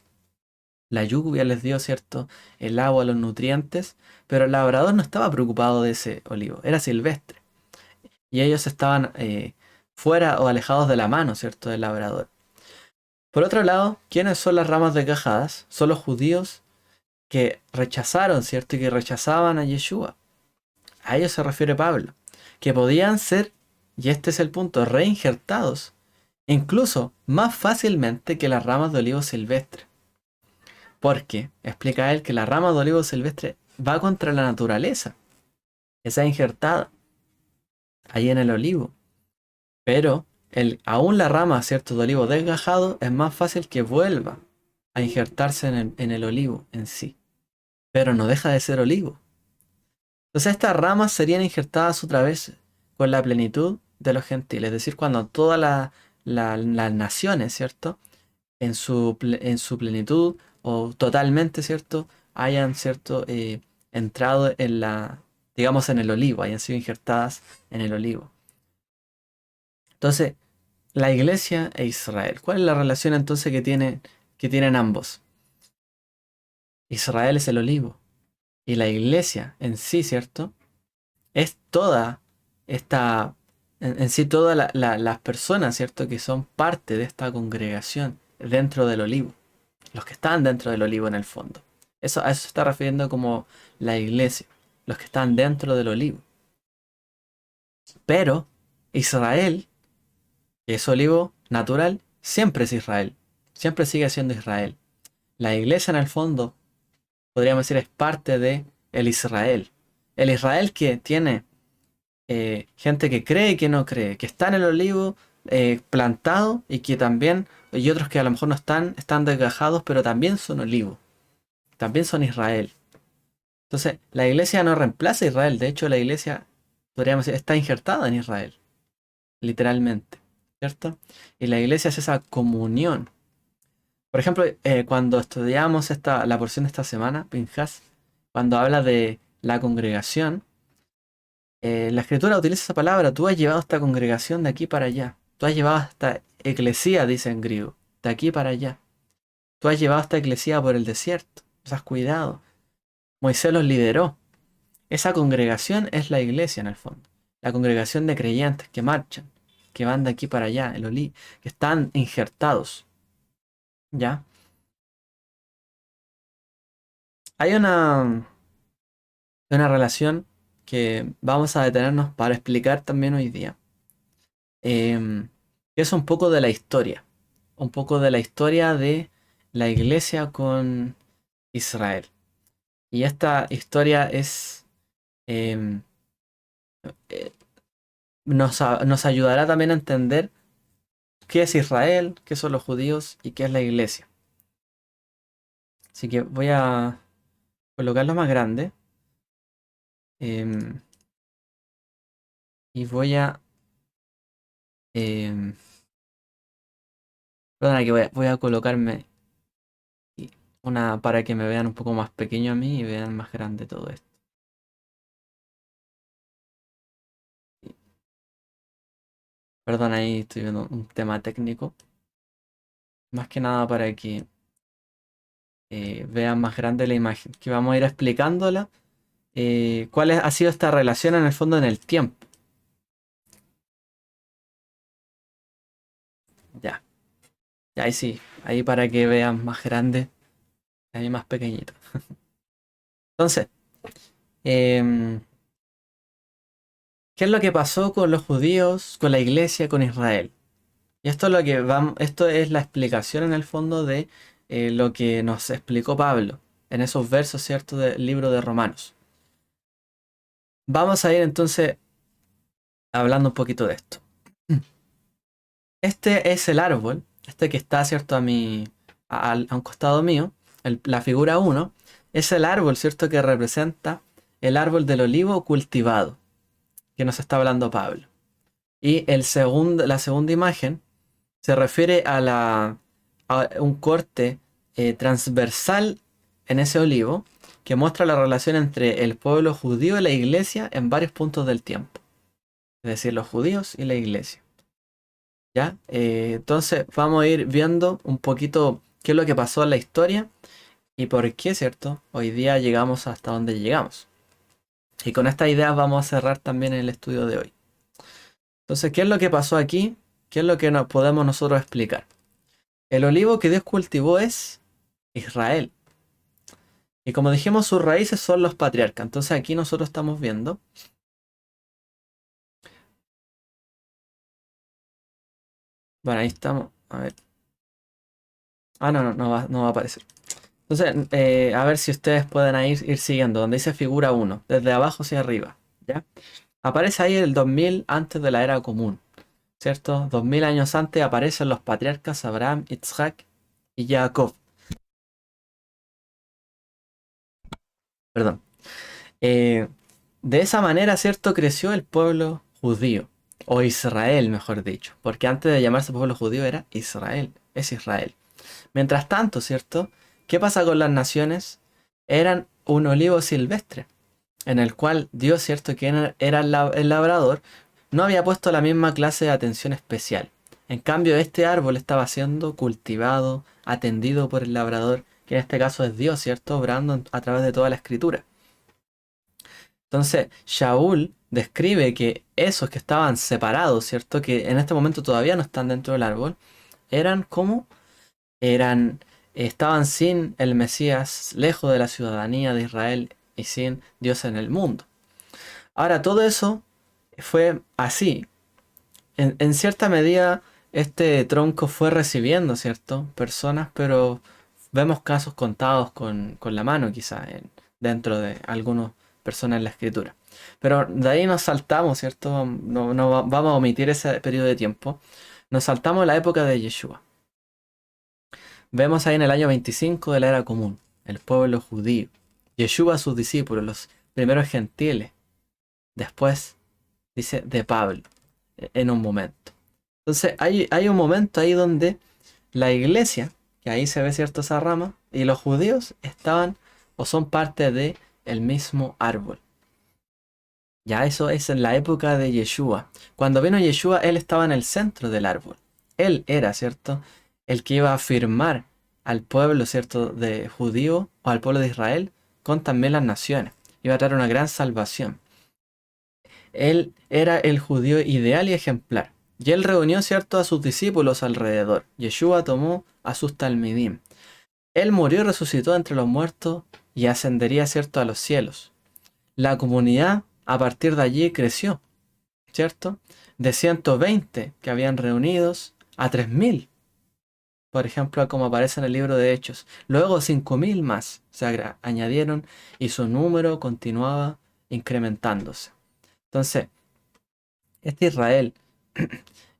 La lluvia les dio, ¿cierto?, el agua, los nutrientes, pero el labrador no estaba preocupado de ese olivo, era silvestre. Y ellos estaban fuera o alejados de la mano, ¿cierto?, del labrador. Por otro lado, ¿quiénes son las ramas desgajadas? Son los judíos que rechazaron, ¿cierto?, y que rechazaban a Yeshua. A ellos se refiere Pablo, que podían ser, y este es el punto, reinjertados, incluso más fácilmente que las ramas de olivo silvestre. Porque explica él que la rama de olivo silvestre va contra la naturaleza, esa injertada ahí en el olivo. Pero aún la rama, ¿cierto?, de olivo desgajado es más fácil que vuelva a injertarse en el olivo en sí. Pero no deja de ser olivo. Entonces estas ramas serían injertadas otra vez con la plenitud de los gentiles. Es decir, cuando todas las naciones, ¿cierto?, en su plenitud o totalmente, ¿cierto?, hayan, ¿cierto?, entrado digamos, en el olivo, hayan sido injertadas en el olivo. Entonces, la iglesia e Israel. ¿Cuál es la relación entonces que tienen ambos? Israel es el olivo y la iglesia en sí, ¿cierto?, es toda en sí todas las personas, ¿cierto?, que son parte de esta congregación dentro del olivo. Los que están dentro del olivo en el fondo. A eso se está refiriendo como la iglesia, los que están dentro del olivo. Pero Israel, que es olivo natural, siempre es Israel, siempre sigue siendo Israel. La iglesia en el fondo, podríamos decir, es parte de el Israel. El Israel que tiene gente que cree y que no cree, que está en el olivo plantado y que también, y otros que a lo mejor no están desgajados, pero también son olivo, también son Israel. Entonces, la iglesia no reemplaza a Israel, de hecho la iglesia, podríamos decir, está injertada en Israel, literalmente, ¿cierto? Y la iglesia es esa comunión. Por ejemplo, cuando estudiamos la porción de esta semana, Pinjas, cuando habla de la congregación, la escritura utiliza esa palabra, tú has llevado esta congregación de aquí para allá, tú has llevado esta eclesía, dice en griego, de aquí para allá, tú has llevado esta eclesía por el desierto, los has cuidado, Moisés los lideró. Esa congregación es la iglesia en el fondo. La congregación de creyentes que marchan, que van de aquí para allá, que están injertados. ¿Ya? Hay una relación que vamos a detenernos para explicar también hoy día. Que es un poco de la historia. Un poco de la historia de la iglesia con Israel. Y esta historia em, eh, nos ayudará también a entender qué es Israel, qué son los judíos y qué es la iglesia. Así que voy a colocarlo más grande. em, y em, perdona que voy a colocarme una para que me vean un poco más pequeño a mí y vean más grande todo esto. Perdón, ahí estoy viendo un tema técnico. Más que nada para que vean más grande la imagen, que vamos a ir explicándola. Ha sido esta relación en el fondo en el tiempo. Ya, ya ahí sí, ahí para que vean más grande, ahí más pequeñito. Entonces, em, ¿qué es lo que pasó con los judíos, con la iglesia, con Israel? Y esto es lo que vamos, esto es la explicación en el fondo de lo que nos explicó Pablo en esos versos, ¿cierto?, del libro de Romanos. Vamos a ir entonces hablando un poquito de esto. Este es el árbol, este que está, ¿cierto?, a un costado mío, la figura uno es el árbol, ¿cierto?, que representa el árbol del olivo cultivado, que nos está hablando Pablo. Y la segunda imagen se refiere a un corte transversal en ese olivo que muestra la relación entre el pueblo judío y la iglesia en varios puntos del tiempo. Es decir, los judíos y la iglesia. ¿Ya? Entonces vamos a ir viendo un poquito qué es lo que pasó en la historia y por qué, ¿cierto? Hoy día llegamos hasta donde llegamos. Y con estas ideas vamos a cerrar también el estudio de hoy. Entonces, ¿qué es lo que pasó aquí? ¿Qué es lo que nos podemos nosotros explicar? El olivo que Dios cultivó es Israel. Y como dijimos, sus raíces son los patriarcas. Entonces aquí nosotros estamos viendo. Bueno, ahí estamos. A ver. Ah, no, no va a aparecer. Entonces, a ver si ustedes pueden ir siguiendo. Donde dice figura uno, desde abajo hacia arriba. ¿Ya? Aparece ahí el 2000 antes de la era común. ¿Cierto? 2000 años antes aparecen los patriarcas Abraham, Isaac y Jacob. Perdón. Eh, de esa manera, ¿cierto? Creció el pueblo judío, o Israel, mejor dicho, porque antes de llamarse pueblo judío era Israel, es Israel. Mientras tanto, ¿cierto? ¿Qué pasa con las naciones? Eran un olivo silvestre, en el cual Dios, ¿cierto? Que era el labrador, no había puesto la misma clase de atención especial. En cambio, este árbol estaba siendo cultivado, atendido por el labrador, que en este caso es Dios, ¿cierto? Obrando a través de toda la escritura. Entonces, Shaul describe que esos que estaban separados, ¿cierto? Que en este momento todavía no están dentro del árbol, eran como, eran, estaban sin el Mesías, lejos de la ciudadanía de Israel y sin Dios en el mundo. Ahora, todo eso fue así. En cierta medida, este tronco fue recibiendo, ¿cierto? Personas, pero vemos casos contados con la mano, quizá, dentro de algunas personas en la escritura. Pero de ahí nos saltamos, ¿cierto? No vamos a omitir ese periodo de tiempo. Nos saltamos la época de Yeshua. Vemos ahí en el año 25 de la era común, el pueblo judío. Yeshua, sus discípulos, los primeros gentiles. Después, dice, de Pablo, en un momento. Entonces, hay un momento ahí donde la iglesia, que ahí se ve cierto esa rama, y los judíos estaban o son parte de el mismo árbol. Ya eso es en la época de Yeshua. Cuando vino Yeshua, él estaba en el centro del árbol. Él era, ¿cierto? El que iba a firmar al pueblo, ¿cierto? De judío o al pueblo de Israel con también las naciones. Iba a traer una gran salvación. Él era el judío ideal y ejemplar. Y él reunió, ¿cierto?, a sus discípulos alrededor. Yeshua tomó a sus talmidim. Él murió y resucitó entre los muertos y ascendería, ¿cierto?, a los cielos. La comunidad a partir de allí creció, ¿cierto? De 120 que habían reunidos a 3000, por ejemplo, como aparece en el libro de Hechos. Luego 5000 más se añadieron y su número continuaba incrementándose. Entonces, este Israel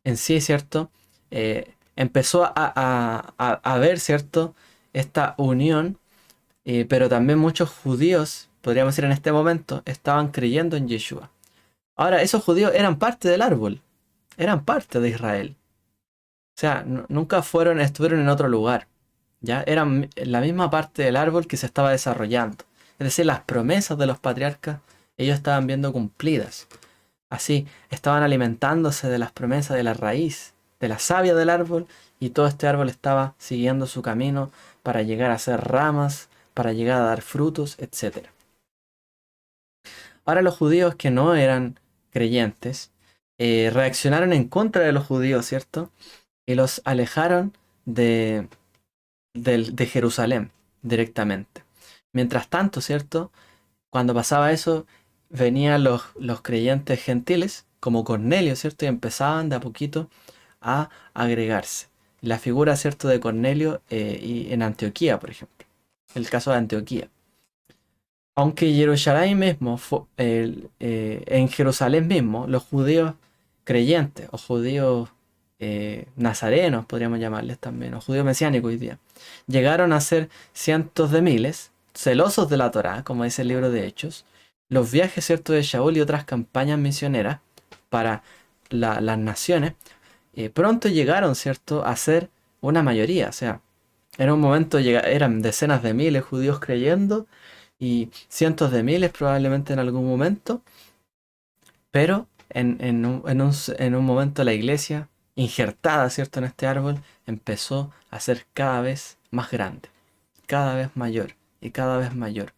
en sí, ¿cierto? Empezó a ver, ¿cierto? Esta unión, pero también muchos judíos, podríamos decir en este momento, estaban creyendo en Yeshua. Ahora, esos judíos eran parte del árbol, eran parte de Israel. O sea, nunca estuvieron en otro lugar. Ya eran la misma parte del árbol que se estaba desarrollando. Es decir, las promesas de los patriarcas, ellos estaban viendo cumplidas. Así, estaban alimentándose de las promesas de la raíz de la savia del árbol, y todo este árbol estaba siguiendo su camino para llegar a ser ramas, para llegar a dar frutos, etc. Ahora los judíos que no eran creyentes reaccionaron en contra de los judíos, ¿cierto? Y los alejaron de, de Jerusalén directamente. Mientras tanto, ¿cierto? Cuando pasaba eso, venían los creyentes gentiles, como Cornelio, ¿cierto? Y empezaban de a poquito a agregarse. La figura, ¿cierto?, de Cornelio y en Antioquía, por ejemplo. El caso de Antioquía. Aunque Jerusalén mismo, en Jerusalén mismo, los judíos creyentes, o judíos nazarenos, podríamos llamarles también, o judíos mesiánicos hoy día, llegaron a ser cientos de miles, celosos de la Torá, como dice el libro de Hechos, los viajes, ¿cierto?, de Shaul y otras campañas misioneras para las naciones, pronto llegaron, ¿cierto?, a ser una mayoría. O sea, en un momento eran decenas de miles judíos creyendo y cientos de miles probablemente en algún momento, pero en un momento la iglesia, injertada, ¿cierto?, en este árbol, empezó a ser cada vez más grande, cada vez mayor y cada vez mayor.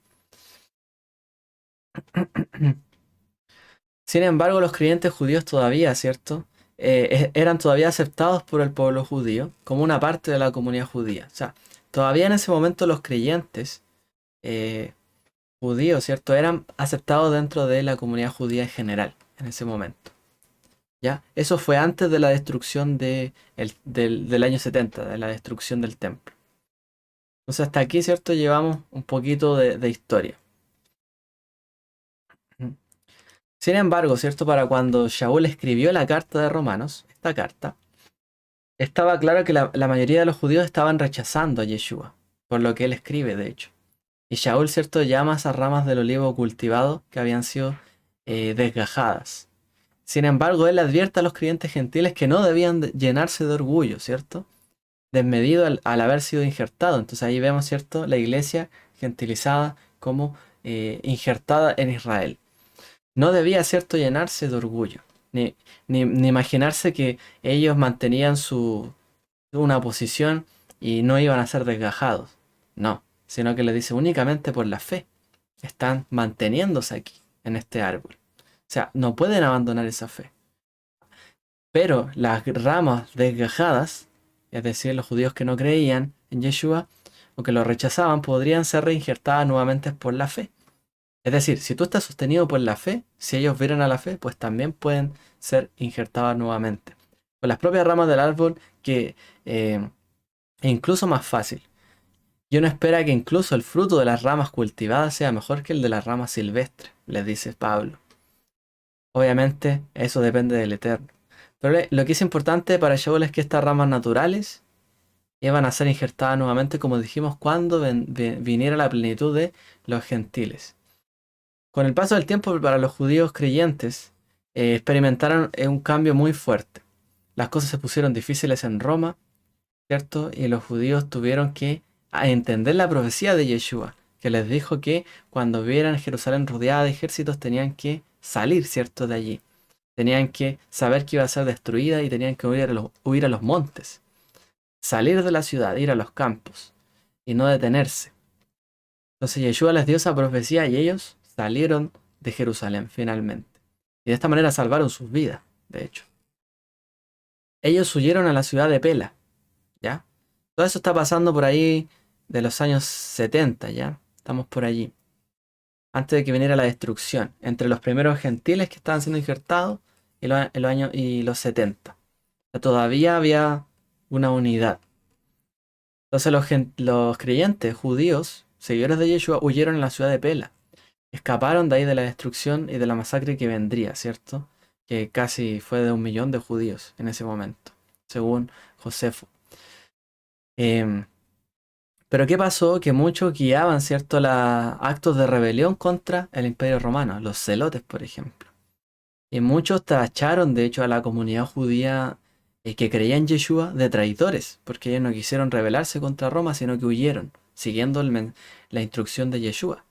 Sin embargo, los creyentes judíos todavía, ¿cierto?, eran todavía aceptados por el pueblo judío como una parte de la comunidad judía. O sea, todavía en ese momento los creyentes eh, judíos, ¿cierto?, eran aceptados dentro de la comunidad judía en general, en ese momento. ¿Ya? Eso fue antes de la destrucción del año 70, de la destrucción del templo. Entonces hasta aquí, ¿cierto?, llevamos un poquito de historia. Sin embargo, ¿cierto?, para cuando Shaul escribió la carta de Romanos, esta carta, estaba claro que la mayoría de los judíos estaban rechazando a Yeshua, por lo que él escribe, de hecho. Y Shaul, ¿cierto?, llama a esas ramas del olivo cultivado que habían sido desgajadas. Sin embargo, él advierte a los creyentes gentiles que no debían llenarse de orgullo, ¿cierto?, desmedido al haber sido injertado. Entonces ahí vemos, ¿cierto?, la iglesia gentilizada como injertada en Israel. No debía, ¿cierto?, llenarse de orgullo, ni imaginarse que ellos mantenían una posición y no iban a ser desgajados. No, sino que le dice únicamente por la fe. Están manteniéndose aquí, en este árbol. O sea, no pueden abandonar esa fe. Pero las ramas desgajadas, es decir, los judíos que no creían en Yeshua o que lo rechazaban, podrían ser reinjertadas nuevamente por la fe. Es decir, si tú estás sostenido por la fe, si ellos vienen a la fe, pues también pueden ser injertadas nuevamente. Con las propias ramas del árbol, que es incluso más fácil. Y uno espera que incluso el fruto de las ramas cultivadas sea mejor que el de las ramas silvestres, les dice Pablo. Obviamente, eso depende del Eterno. Pero lo que es importante para Shaul es que estas ramas naturales iban a ser injertadas nuevamente, como dijimos, cuando viniera la plenitud de los gentiles. Con el paso del tiempo, para los judíos creyentes, experimentaron un cambio muy fuerte. Las cosas se pusieron difíciles en Roma, ¿cierto? Y los judíos tuvieron que entender la profecía de Yeshua, que les dijo que cuando vieran Jerusalén rodeada de ejércitos tenían que salir, ¿cierto?, de allí. Tenían que saber que iba a ser destruida y tenían que huir a los montes. Salir de la ciudad, ir a los campos y no detenerse. Entonces Yeshua les dio esa profecía y ellos salieron de Jerusalén finalmente. Y de esta manera salvaron sus vidas, de hecho. Ellos huyeron a la ciudad de Pela, ¿ya? Todo eso está pasando por ahí de los años 70, ¿ya? Estamos por allí. Antes de que viniera la destrucción, entre los primeros gentiles que estaban siendo injertados y los 70. O sea, todavía había una unidad. Entonces los creyentes judíos, seguidores de Yeshua, huyeron a la ciudad de Pela. Escaparon de ahí de la destrucción y de la masacre que vendría, ¿cierto? Que casi fue de 1 millón de judíos en ese momento, según Josefo. Pero ¿qué pasó? Que muchos guiaban, ¿cierto?, actos de rebelión contra el Imperio Romano, los celotes, por ejemplo. Y muchos tacharon, de hecho, a la comunidad judía que creía en Yeshua de traidores, porque ellos no quisieron rebelarse contra Roma, sino que huyeron, siguiendo la instrucción de Yeshua.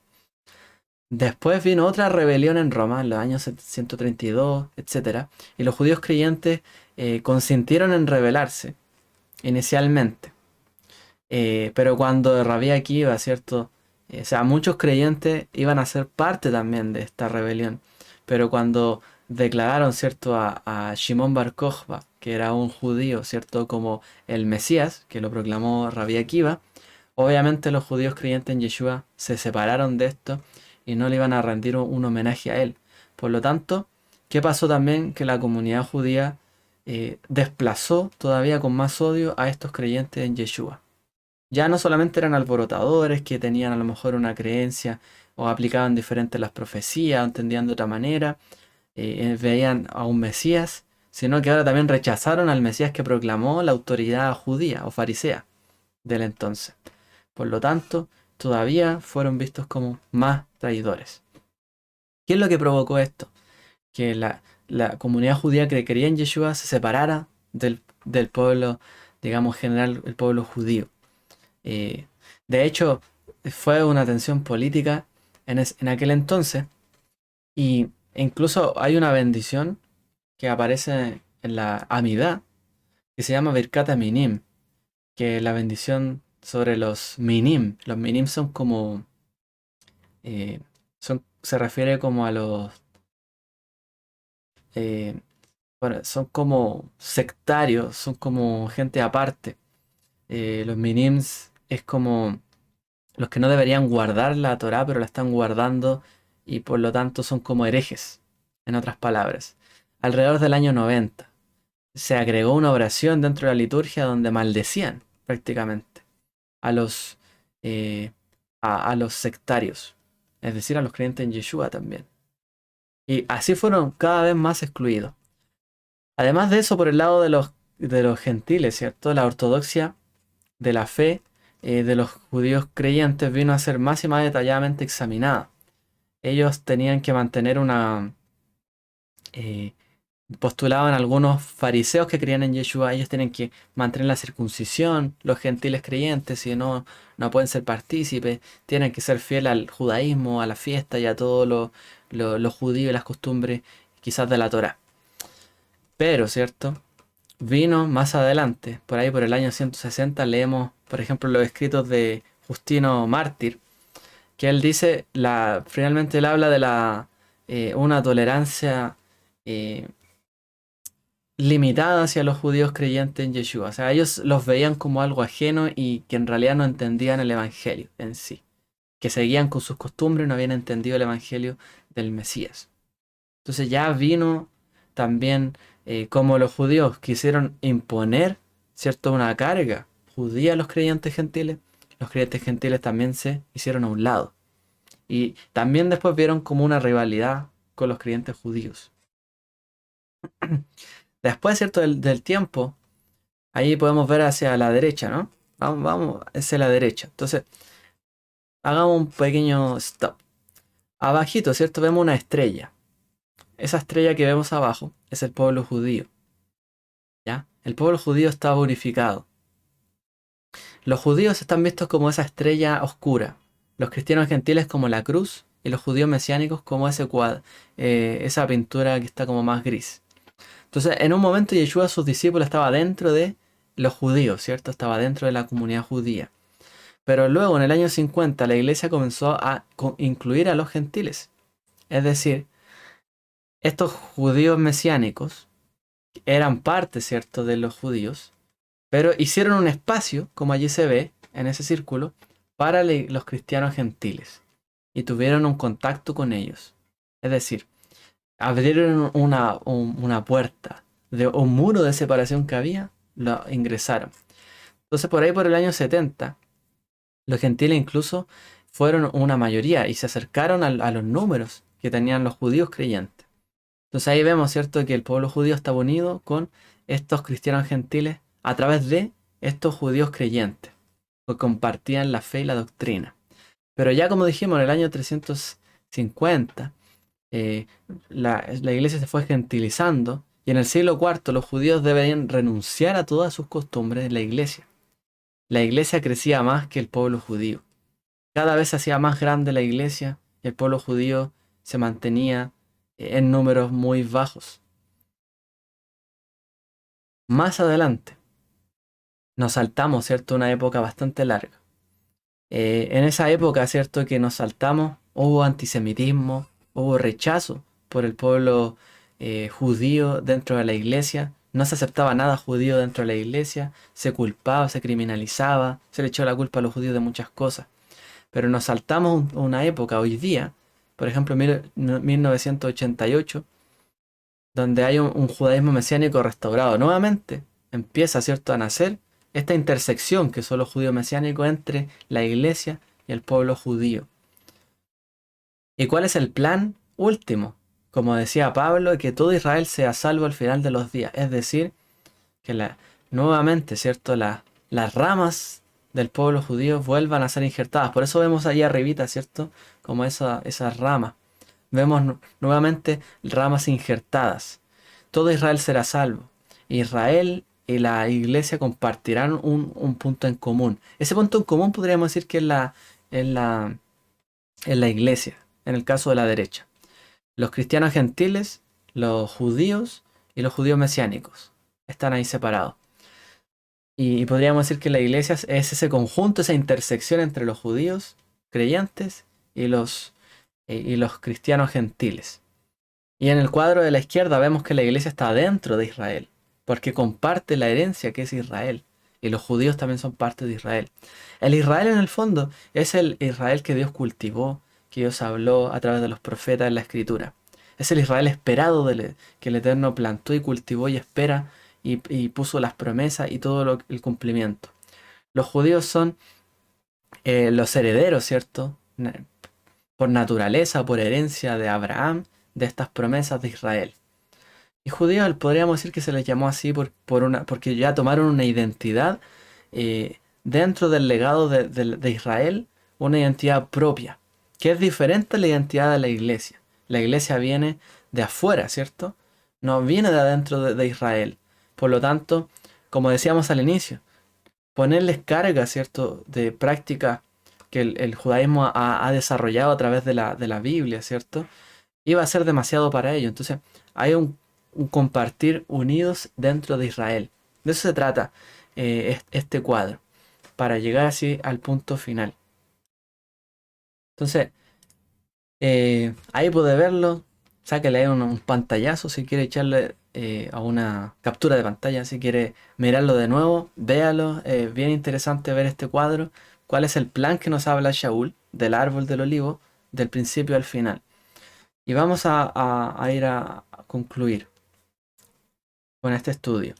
Después vino otra rebelión en Roma en los años 132, etcétera, y los judíos creyentes consintieron en rebelarse inicialmente. Pero cuando Rabí Akiva, ¿cierto? O sea, muchos creyentes iban a ser parte también de esta rebelión. Pero cuando declararon, ¿cierto? A Shimon Bar Kokhba, que era un judío, ¿cierto? Como el Mesías, que lo proclamó Rabí Akiva, obviamente los judíos creyentes en Yeshua se separaron de esto y no le iban a rendir un homenaje a él. Por lo tanto, ¿qué pasó también? Que la comunidad judía desplazó todavía con más odio a estos creyentes en Yeshua. Ya no solamente eran alborotadores que tenían a lo mejor una creencia o aplicaban diferentes las profecías o entendían de otra manera, veían a un Mesías, sino que ahora también rechazaron al Mesías que proclamó la autoridad judía o farisea del entonces. Por lo tanto, todavía fueron vistos como más traidores. ¿Qué es lo que provocó esto? Que la comunidad judía que creía en Yeshua se separara del pueblo, digamos, general, el pueblo judío. Eh, de hecho, fue una tensión política en aquel entonces y incluso hay una bendición que aparece en la Amidá que se llama Birkat Minim, que es la bendición sobre los Minim. Los Minim son como, se refiere como a los, eh, bueno, son como sectarios, son como gente aparte. Los Minims es como los que no deberían guardar la Torá, pero la están guardando y por lo tanto son como herejes, en otras palabras. Alrededor del año 90 se agregó una oración dentro de la liturgia donde maldecían prácticamente a los, eh, a los sectarios, es decir, a los creyentes en Yeshua también. Y así fueron cada vez más excluidos. Además de eso, por el lado de los gentiles, ¿cierto? La ortodoxia de la fe de los judíos creyentes vino a ser más y más detalladamente examinada. Ellos tenían que mantener eh, postulaban algunos fariseos que creían en Yeshua, ellos tienen que mantener la circuncisión, los gentiles creyentes, si no, no pueden ser partícipes, tienen que ser fieles al judaísmo, a la fiesta y a todo lo judío y las costumbres quizás de la Torá. Pero, ¿cierto? Vino más adelante, por ahí por el año 160, leemos, por ejemplo, los escritos de Justino Mártir, que él dice, finalmente él habla de una tolerancia eh, limitada hacia los judíos creyentes en Yeshua. O sea, ellos los veían como algo ajeno y que en realidad no entendían el Evangelio en sí, que seguían con sus costumbres y no habían entendido el Evangelio del Mesías. Entonces ya vino también como los judíos quisieron imponer, ¿cierto?, una carga judía a los creyentes gentiles. Los creyentes gentiles también se hicieron a un lado. Y también después vieron como una rivalidad con los creyentes judíos. Después, ¿cierto?, del tiempo, ahí podemos ver hacia la derecha, ¿no? Vamos hacia la derecha. Entonces, hagamos un pequeño stop. Abajito, ¿cierto? Vemos una estrella. Esa estrella que vemos abajo es el pueblo judío. ¿Ya? El pueblo judío está unificado. Los judíos están vistos como esa estrella oscura. Los cristianos gentiles como la cruz y los judíos mesiánicos como ese cuadro, esa pintura que está como más gris. Entonces, en un momento Yeshua, sus discípulos, estaba dentro de los judíos, ¿cierto? Estaba dentro de la comunidad judía. Pero luego, en el año 50, la iglesia comenzó a incluir a los gentiles. Es decir, estos judíos mesiánicos eran parte, ¿cierto?, de los judíos, pero hicieron un espacio, como allí se ve, en ese círculo, para los cristianos gentiles. Y tuvieron un contacto con ellos. Es decir, abrieron una puerta, de un muro de separación que había, lo ingresaron. Entonces por ahí por el año 70, los gentiles incluso fueron una mayoría y se acercaron a los números que tenían los judíos creyentes. Entonces ahí vemos, ¿cierto?, que el pueblo judío estaba unido con estos cristianos gentiles a través de estos judíos creyentes, que compartían la fe y la doctrina. Pero ya como dijimos, en el año 350, la iglesia se fue gentilizando y en el siglo IV los judíos deberían renunciar a todas sus costumbres en la iglesia. La iglesia crecía más que el pueblo judío. Cada vez se hacía más grande la iglesia y el pueblo judío se mantenía en números muy bajos. Más adelante nos saltamos, ¿cierto? Una época bastante larga. En esa época, ¿cierto? Que nos saltamos, hubo antisemitismo, hubo rechazo por el pueblo judío dentro de la iglesia. No se aceptaba nada judío dentro de la iglesia, se culpaba, se criminalizaba, se le echó la culpa a los judíos de muchas cosas. Pero nos saltamos una época hoy día, por ejemplo, 1988, donde hay un judaísmo mesiánico restaurado. Nuevamente empieza, ¿cierto?, a nacer esta intersección que son los judíos mesiánicos entre la iglesia y el pueblo judío. ¿Y cuál es el plan último? Como decía Pablo, que todo Israel sea salvo al final de los días. Es decir, que nuevamente, ¿cierto?, las ramas del pueblo judío vuelvan a ser injertadas. Por eso vemos ahí arribita, ¿cierto?, como esas ramas. Vemos nuevamente ramas injertadas. Todo Israel será salvo. Israel y la iglesia compartirán un punto en común. Ese punto en común podríamos decir que es la iglesia, en el caso de la derecha. Los cristianos gentiles, los judíos y los judíos mesiánicos están ahí separados. Y podríamos decir que la iglesia es ese conjunto, esa intersección entre los judíos creyentes y los cristianos gentiles. Y en el cuadro de la izquierda vemos que la iglesia está dentro de Israel, porque comparte la herencia que es Israel. Y los judíos también son parte de Israel. El Israel en el fondo es el Israel que Dios cultivó, que Dios habló a través de los profetas en la Escritura. Es el Israel esperado que el Eterno plantó y cultivó y espera y puso las promesas y todo el cumplimiento. Los judíos son los herederos, ¿cierto? Por naturaleza, por herencia de Abraham, de estas promesas de Israel. Y judíos podríamos decir que se les llamó así porque ya tomaron una identidad dentro del legado de Israel, una identidad propia, que es diferente a la identidad de la iglesia. La iglesia viene de afuera, ¿cierto? No viene de adentro de Israel. Por lo tanto, como decíamos al inicio, ponerles carga, ¿cierto?, de práctica que el judaísmo ha desarrollado a través de la Biblia, ¿cierto?, iba a ser demasiado para ellos. Entonces, hay un compartir unidos dentro de Israel. De eso se trata este cuadro, para llegar así al punto final. Entonces, ahí puede verlo. Sáquele ahí un pantallazo si quiere echarle a una captura de pantalla, si quiere mirarlo de nuevo, véalo. Bien interesante ver este cuadro. ¿Cuál es el plan que nos habla Shaul del árbol del olivo, del principio al final? Y vamos a ir a concluir con este estudio.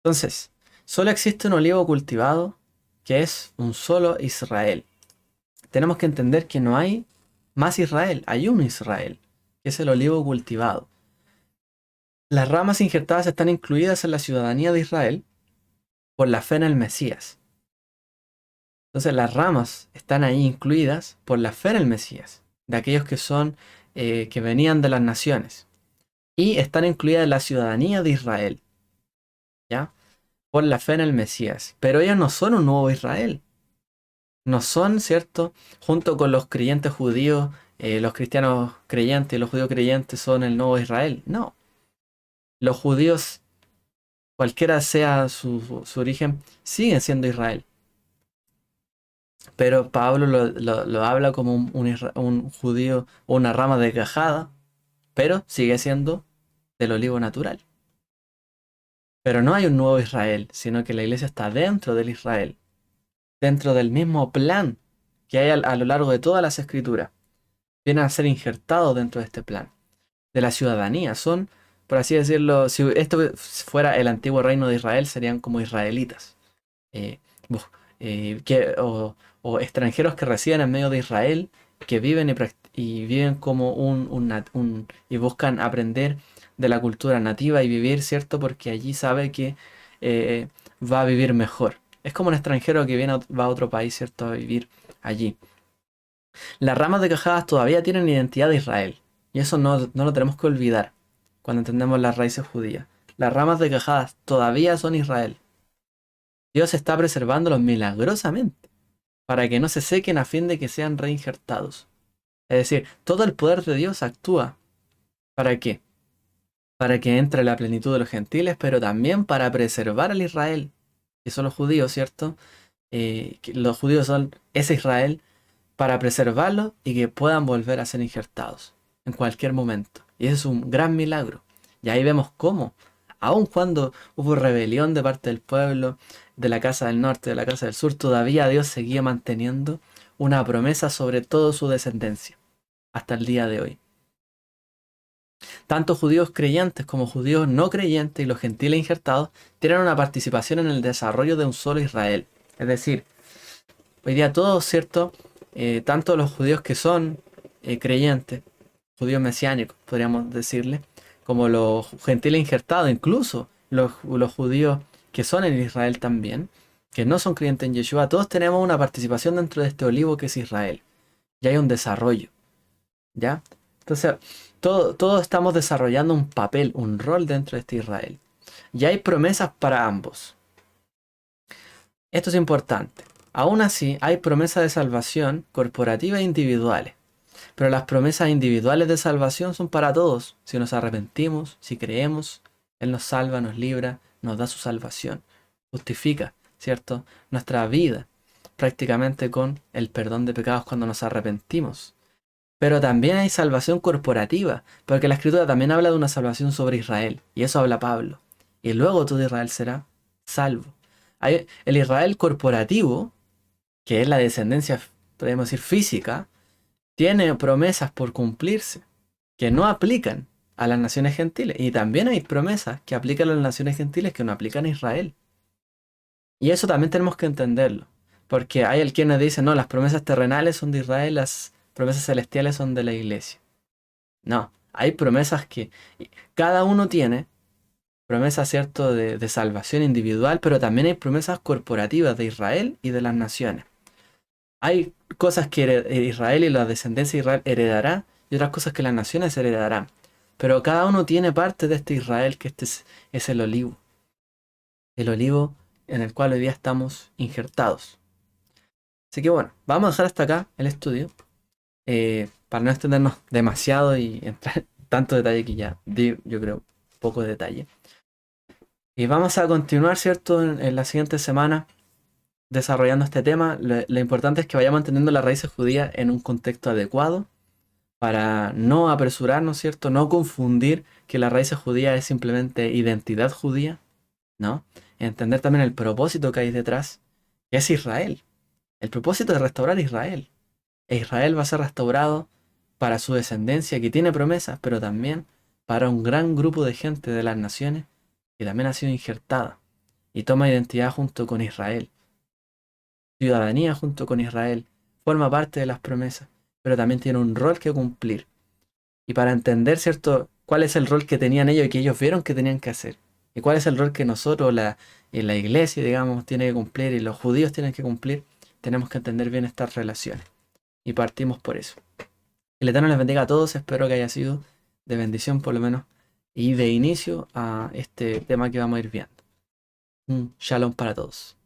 Entonces, solo existe un olivo cultivado que es un solo Israel. Tenemos que entender que no hay más Israel, hay un Israel, que es el olivo cultivado. Las ramas injertadas están incluidas en la ciudadanía de Israel por la fe en el Mesías. Entonces las ramas están ahí incluidas por la fe en el Mesías, de aquellos que son que venían de las naciones. Y están incluidas en la ciudadanía de Israel, ¿ya? Por la fe en el Mesías. Pero ellos no son un nuevo Israel. No son, ¿cierto? Junto con los creyentes judíos, los cristianos creyentes y los judíos creyentes son el nuevo Israel. No. Los judíos, cualquiera sea su origen, siguen siendo Israel. Pero Pablo lo habla como un judío o una rama desgajada, pero sigue siendo del olivo natural. Pero no hay un nuevo Israel, sino que la iglesia está dentro del Israel, dentro del mismo plan que hay a lo largo de todas las escrituras. Vienen a ser injertados dentro de este plan, de la ciudadanía. Son, por así decirlo, si esto fuera el antiguo reino de Israel, serían como israelitas. Eh, o extranjeros que residen en medio de Israel, que viven y viven como y buscan aprender de la cultura nativa y vivir, ¿cierto? Porque allí sabe que va a vivir mejor. Es como un extranjero que va a otro país, ¿cierto? A vivir allí. Las ramas de cajadas todavía tienen identidad de Israel. Y eso no lo tenemos que olvidar cuando entendemos las raíces judías. Las ramas de cajadas todavía son Israel. Dios está preservándolos milagrosamente para que no se sequen a fin de que sean reinjertados. Es decir, todo el poder de Dios actúa. ¿Para qué? Para que entre la plenitud de los gentiles, pero también para preservar al Israel, que son los judíos, ¿cierto? Que los judíos son ese Israel, para preservarlo y que puedan volver a ser injertados en cualquier momento. Y eso es un gran milagro. Y ahí vemos cómo, aun cuando hubo rebelión de parte del pueblo, de la casa del norte, de la casa del sur, todavía Dios seguía manteniendo una promesa sobre toda su descendencia, hasta el día de hoy. Tanto judíos creyentes como judíos no creyentes y los gentiles injertados tienen una participación en el desarrollo de un solo Israel. Es decir, hoy día todos, ¿cierto? Tanto los judíos que son creyentes, judíos mesiánicos, podríamos decirle, como los gentiles injertados, incluso los judíos que son en Israel también, que no son creyentes en Yeshua, todos tenemos una participación dentro de este olivo que es Israel. Y hay un desarrollo, ¿ya? Entonces, todos estamos desarrollando un papel, un rol dentro de este Israel. Y hay promesas para ambos. Esto es importante. Aún así, hay promesas de salvación corporativas e individuales. Pero las promesas individuales de salvación son para todos. Si nos arrepentimos, si creemos, Él nos salva, nos libra, nos da su salvación. Justifica, ¿cierto? Nuestra vida prácticamente con el perdón de pecados cuando nos arrepentimos. Pero también hay salvación corporativa, porque la Escritura también habla de una salvación sobre Israel, y eso habla Pablo. Y luego todo Israel será salvo. Hay el Israel corporativo, que es la descendencia, podemos decir, física, tiene promesas por cumplirse, que no aplican a las naciones gentiles. Y también hay promesas que aplican a las naciones gentiles que no aplican a Israel. Y eso también tenemos que entenderlo. Porque hay el quien nos dice, no, las promesas terrenales son de Israel, las promesas celestiales son de la iglesia. No, hay promesas que cada uno tiene, promesas, ¿cierto?, de salvación individual, pero también hay promesas corporativas de Israel y de las naciones. Hay cosas que Israel y la descendencia de Israel heredará y otras cosas que las naciones heredarán. Pero cada uno tiene parte de este Israel, que es el olivo. El olivo en el cual hoy día estamos injertados. Así que bueno, vamos a dejar hasta acá el estudio. Para no extendernos demasiado y entrar en tanto detalle que ya di, yo creo, poco detalle. Y vamos a continuar, ¿cierto?, en la siguiente semana desarrollando este tema. Lo importante es que vayamos entendiendo las raíces judías en un contexto adecuado para no apresurarnos, ¿cierto? No confundir que las raíces judías es simplemente identidad judía, ¿no? Entender también el propósito que hay detrás, que es Israel. El propósito es restaurar Israel. E Israel va a ser restaurado para su descendencia que tiene promesas, pero también para un gran grupo de gente de las naciones que también ha sido injertada y toma identidad junto con Israel. Ciudadanía junto con Israel, forma parte de las promesas, pero también tiene un rol que cumplir. Y para entender, ¿cierto?, cuál es el rol que tenían ellos y que ellos vieron que tenían que hacer, y cuál es el rol que nosotros, en la iglesia, digamos, tiene que cumplir y los judíos tienen que cumplir, tenemos que entender bien estas relaciones. Y partimos por eso. El Eterno les bendiga a todos, espero que haya sido de bendición por lo menos y de inicio a este tema que vamos a ir viendo. Un shalom para todos.